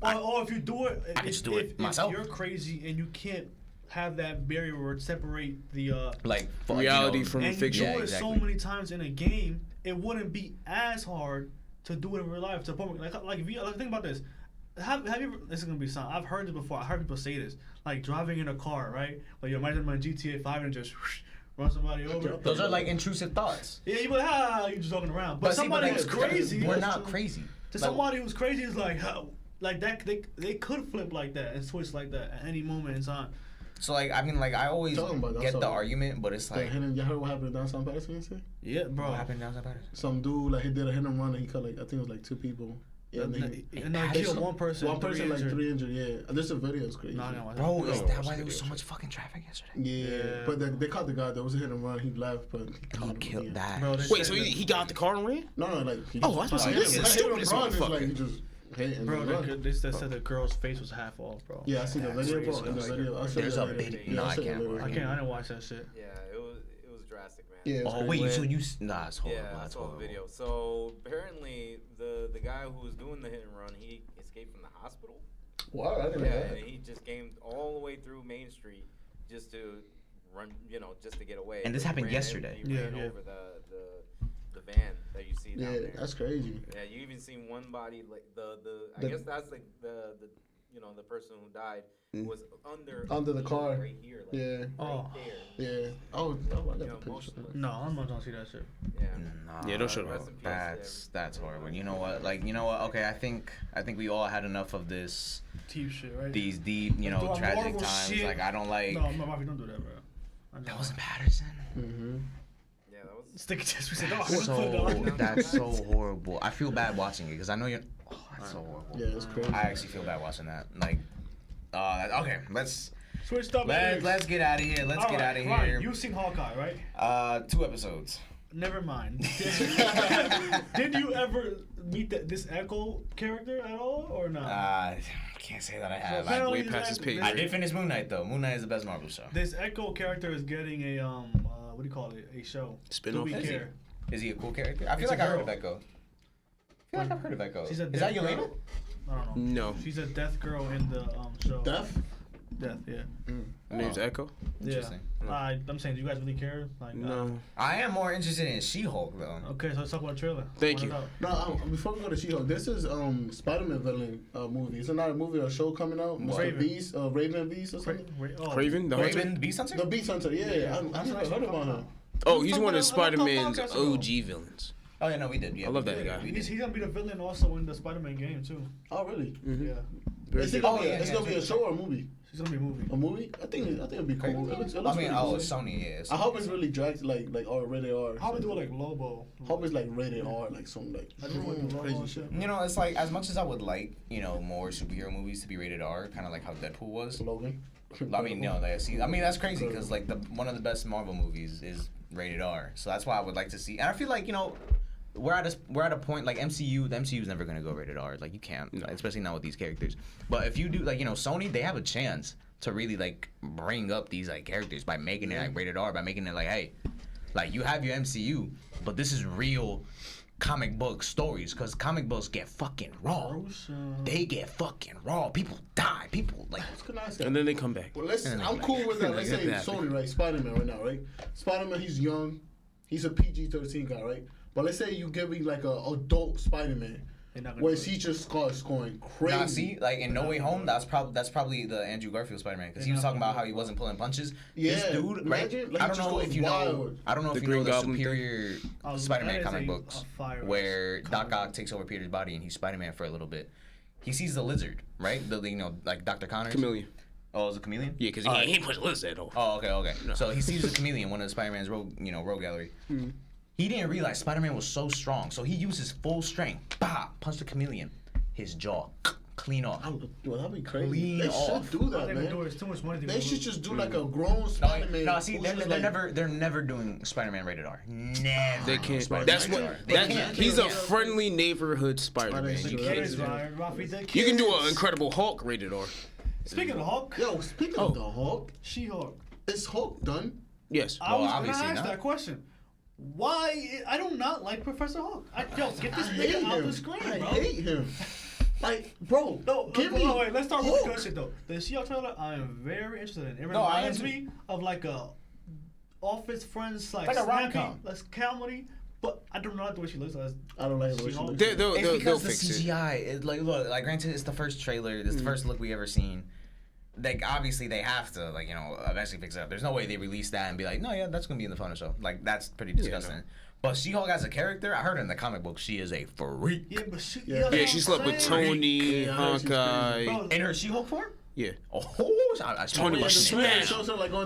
Or if you do it, I can just do it myself. If you're crazy and you can't have that barrier where it separate the Like, Reality from and fiction. you do Yeah, it so exactly. many times in a game, it wouldn't be as hard to do it in real life. To the point, like if you think about this, have you ever? This is gonna be something I've heard it before. I heard people say this, like driving in a car, right? Like you imagine my GTA 5 and just run somebody over. Those are like intrusive thoughts. Yeah, you be like, you're just walking around. But see, somebody like, who's crazy, We're not crazy. to Like, somebody who's crazy is like, how, like that they could flip like that and switch like that at any moment in time. So like, I mean, like, I always Talking about that, get the so- argument, but it's like, you heard what happened downtown Patterson yesterday? Yeah, bro. what happened down there? Some dude, like, he did a hit and run and he cut, like, I think it was like 2 people. Yeah, and And I killed one person. One person, like, injured. 3 injured, yeah. There's a video, it's crazy. No, I know. Bro, is No, that it's why there was video. so much fucking traffic yesterday? Yeah, Yeah. but they caught the guy. There was a hit and run. He left, but He killed that. Bro, they Wait, said so that- he got out the car and ran? No, like, he Oh, I was just, about to say, this is hit and stupid, run this is like, motherfucker. he just hit and Bro, run. they said the girl's face was half off, bro. Yeah, I see the video, bro. In the crazy. video, I'll show you There's the a video. big- Yeah, no, I'll I show you can't, the bro. video. I didn't watch that shit. Yeah, it was drastic, man. Yeah, it's Oh crazy. wait, so you? Nah, it's horrible. Yeah, I That's saw the horrible. video. So apparently, the guy who was doing the hit and run, he escaped from the hospital. Wow, I didn't know Yeah, that. and he just came all the way through Main Street just to run, just to get away. And this He happened ran yesterday. He ran Yeah. over the van that you see down Yeah, there. that's crazy. Yeah, you even seen one body, like I The- guess that's like the the person who died was Under the car. right here, like Yeah. right Oh. there. Yeah. Oh, I got the Yeah, picture. motionless. No, I'm not gonna see that shit. Yeah. Nah, Yeah, don't show Rest them. in peace, That's horrible. You know what? Like, you know what? Okay, I think we all had enough of this. Deep shit, right? These deep, Doing tragic Marvel times. shit. Like, I don't like. No, I'm not Bobby, don't do that, bro. That wasn't Patterson. Mm-hmm. Yeah, that was. Stick it to we said, no, So that's so horrible. I feel bad watching it because I know you're. Oh, that's so horrible. Yeah, it's crazy. I actually feel bad watching that. Like, okay, let's Switched up. let's get out of here. Let's get out of here. You've seen Hawkeye, right? 2 episodes. Never mind. Did you ever meet this Echo character at all, or not? I can't say that I have. So apparently way past his page. I did finish Moon Knight though. Moon Knight is the best Marvel show. This Echo character is getting a what do you call it? A show. Spin-off? Do we Is he? care? Is he a cool character? I feel It's like a I heard girl. of Echo. I feel like I've heard of Echo. She's a Is that deaf Yelena? girl. I don't know. No. She's a death girl in the show. Deaf? Death, yeah. Her name's Echo. Interesting. Yeah. I'm saying, do you guys really care? Like, No. I am more interested in She-Hulk though. Okay, so let's talk about the trailer. Thank What you. about- No, before we go to She-Hulk, this is Spider-Man villain movie. It's not a movie or a show coming out. Mr. Raven. Beast, Raven Beast or something. Craven, the hunter? Raven the Beast Hunter? The Beast Hunter, yeah. I never heard about him. Oh, he's one of Talk about- Spider-Man's talk about- OG villains. Oh yeah, no, we did. Yeah, I love we that did. guy. We He's did. gonna be the villain also in the Spider-Man game too. Oh, really? Yeah, Very Is good. it gonna Oh, be, yeah, it's yeah, gonna be a yeah. show or a movie? she's gonna be a movie. A movie? I think it'd be cool. It looks I pretty mean, cool. Sony, yeah. I hope it's really dragged like rated R. How we do it like Lobo? Hope it's like rated R, like some like I do like the Lobo crazy and shit. shit. You know, it's like as much as I would like, more superhero movies to be rated R, kind of like how Deadpool was. Logan. I mean, no, that's crazy because like one of the best Marvel movies is rated R. So that's why I would like to see. And I feel like we're at a point like MCU. The MCU is never gonna go rated R. Like you can't, especially not with these characters. But if you do like Sony, they have a chance to really like bring up these like characters by making it like rated R, by making it like, hey, like you have your MCU, but this is real comic book stories because comic books get fucking raw. They get fucking raw. People die. People like. And then they come back. Well, I'm cool with that. Let's say Sony, right? Spider-Man right now, right? Spider-Man, he's young. He's a PG-13 guy, right? But let's say you give me like a adult Spider-Man. where he just starts going crazy. Nah, see, like in No Way Home, that's probably the Andrew Garfield Spider-Man because he was talking about how he wasn't pulling punches. Yeah, this dude, right? imagine, like, I don't know if you know. I don't know if you know the Superior Spider-Man comic books where Doc Ock takes over Peter's body and he's Spider-Man for a little bit. He sees the lizard, right? The like Dr. Connors. Chameleon. Oh, is it Chameleon? Yeah, because he ain't much lizard though. Oh, okay. No. So he sees the Chameleon, one of the Spider-Man's rogue gallery. Mm-hmm. He didn't realize Spider-Man was so strong, so he used his full strength. Bah! Punch the Chameleon. His jaw. Clean off. Well, that'd be crazy. Clean they off. should do that, man. It's too much money. They should just do like a grown Spider-Man. No, see, they're never doing Spider-Man rated R. Never. They can't. Spider-Man That's rated R. he's a friendly neighborhood Spider-Man. You can do an Incredible Hulk rated R. Speaking of Hulk. Yo, speaking of the Hulk. She-Hulk. Is Hulk done? Yes. I was going to ask that question. Why? I do not like Professor Hulk. Get this nigga out the screen, bro. I hate him. Like, bro, wait, let's start with the good shit, though. The She-Hulk trailer, I am very interested in. It reminds me of like a Office Friends, like a rom-com. Like comedy, but I don't like the way she looks. I don't like the way she looks. It's because the CGI. It's like, look, like granted, it's the first trailer. It's the first look we ever seen. Like, obviously, they have to, like, eventually fix it up. There's no way they release that and be like, no, yeah, that's going to be in the final show. Like, that's pretty disgusting. Yeah, no. But She-Hulk as a character, I heard in the comic book, she is a freak. Yeah, but she slept with Tony, Hawkeye. In her She-Hulk form? Yeah. Tony was smashed.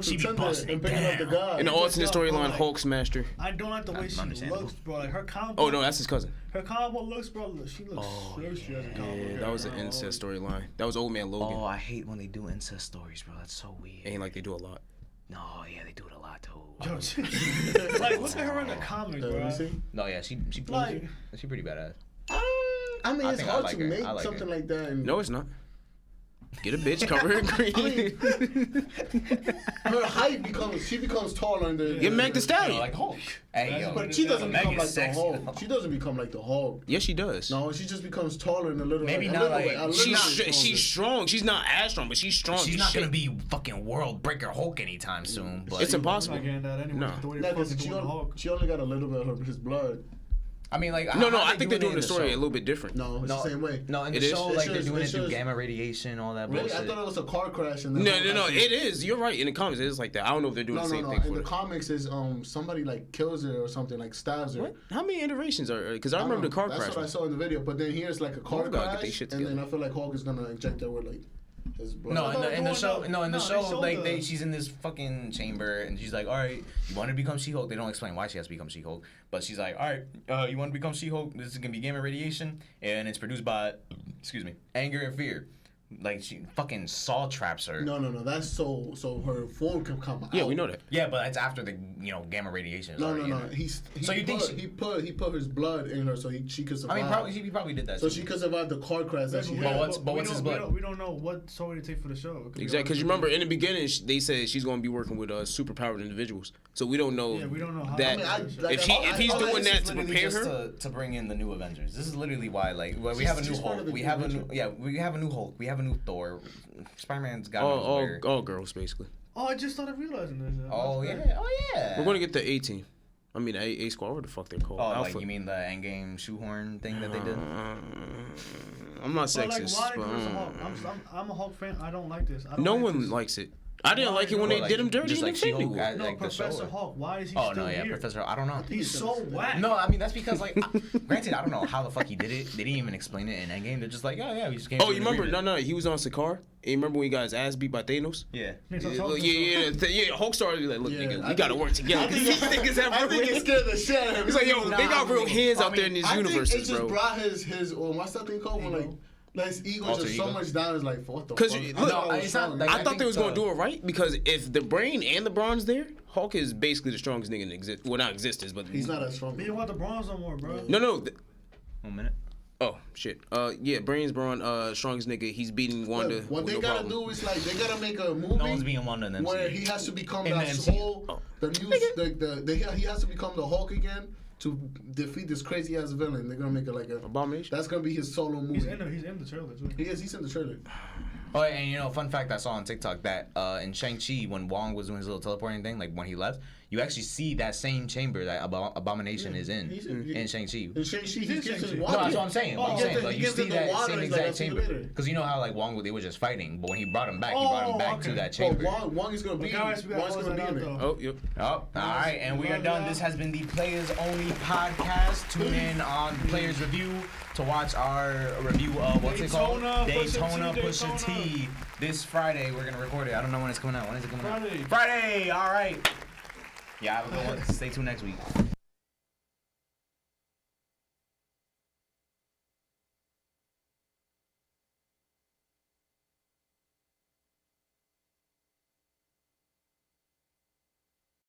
She be busting and picking up the guy. In the alternate storyline, Hulk smashed her. I don't like the way she looks, bro. Like her comic. Oh no, that's his cousin. Her comic book looks, bro. She looks so she has a comic book. That was an incest storyline. That was Old Man Logan. Oh, I hate when they do incest stories, bro. That's so weird. Ain't like they do a lot. No, yeah, they do it a lot too. Like, look at her in the comics, bro. No, yeah, she pretty badass. I mean, it's hard to make something like that. No, it's not. Get a bitch, cover her in green. Her height becomes taller under. Get Meg Thee Stallion. Like Hulk. Hey, yo, but she doesn't become like the Hulk. She doesn't become like the Hulk. Yes, she does. No, she just becomes taller and a little. Maybe not like. She's strong. She's not as strong, but she's strong. She's not gonna be fucking world breaker Hulk anytime soon. But it's impossible. No, because she only got a little bit of his blood. I mean, like, no. I think they're doing the story a little bit different. No, it's the same way. No, in the show, like they're doing it through gamma radiation, all that bullshit. Really, I thought it was a car crash. No. It is. You're right. In the comics, it is like that. I don't know if they're doing the same thing. In the comics, is somebody like kills her or something, like stabs her. What? How many iterations are? Because I remember the car crash. That's what I saw in the video. But then here's like a car crash, and then I feel like Hulk is gonna inject her with like. No, in the show, like she's in this fucking chamber and she's like, all right, you want to become She-Hulk? They don't explain why she has to become She-Hulk, but she's like, all right, you want to become She-Hulk? This is gonna be gamma radiation, and it's produced by, anger and fear. Like she fucking saw traps her. No. That's so her form can come out. Yeah, we know that. Yeah, but it's after the gamma radiation. No. So you think he put his blood in her so she could survive? I mean, he probably did that. So she could survive the car crash that she had. But what's his blood? We don't know what story to take for the show. Exactly, because you remember in the beginning they said she's going to be working with superpowered individuals. So we don't know. Yeah, we don't know how. That if he's doing that to prepare her to bring in the new Avengers. This is literally why we have a new Hulk. We have a new Hulk. We have a new Thor. Spider-Man's got all girls basically. Oh, I just started realizing this. Oh yeah. We're gonna get the A-Team. I mean A Squad. What the fuck they're called? Oh, Alpha. Like you mean the Endgame shoehorn thing that they did? I'm not sexist. I'm a Hulk fan. I don't like this. No one likes it. I didn't like it when they did him dirty in Infinity War. No, Professor Hulk. Why is he still here? Oh, no, yeah, Professor Hulk. I don't know. He's so whack. No, I mean, that's because, like, granted, I don't know how the fuck he did it. They didn't even explain it in Endgame. They're just like, yeah, we just came. Oh, you remember? No, he was on Sakaar. And you remember when he got his ass beat by Thanos? Yeah. Hulk started like, look, nigga, we gotta work together. These niggas have I think it scared the shit out of him. He's like, yo, they got real hands out there in these universes, bro. It just brought his what's that thing called? When, like, his ego just so much down. It's like, what the fuck? Because I thought they was gonna do it right because if the brain and the brawn's there, Hulk is basically the strongest nigga in existence. Well, not existence, but he's not as strong. He didn't want the bronze no more, bro. No. 1 minute. Oh shit. Yeah, brains brawn, strongest nigga. He's beating Wanda. What they gotta do is like they gotta make a movie. No one's beating Wanda in them where he has to become that whole he has to become the Hulk again. To defeat this crazy ass villain, they're gonna make it like a Abomination. That's gonna be his solo movie. He's in the trailer too. He's in the trailer. Oh, and fun fact I saw on TikTok that in Shang-Chi when Wong was doing his little teleporting thing, like when he left, you actually see that same chamber that Abomination is in Shang-Chi. In Shang-Chi, he gives his No, water. that's what I'm saying. Like, you see that same exact chamber. later. Because you know how like Wong, they were just fighting, but when he brought him back, to that chamber. Wong is gonna be. Wong's gonna be in it. Oh, yep. Oh, all right, and we are done. This has been the Playerz Only Podcast. Tune in on Playerz Review to watch our review of what's it called? Daytona Pusha T. This Friday, we're gonna record it. I don't know when it's coming out. When is it coming out? Friday. All right. Yeah, have a good one. Stay tuned next week.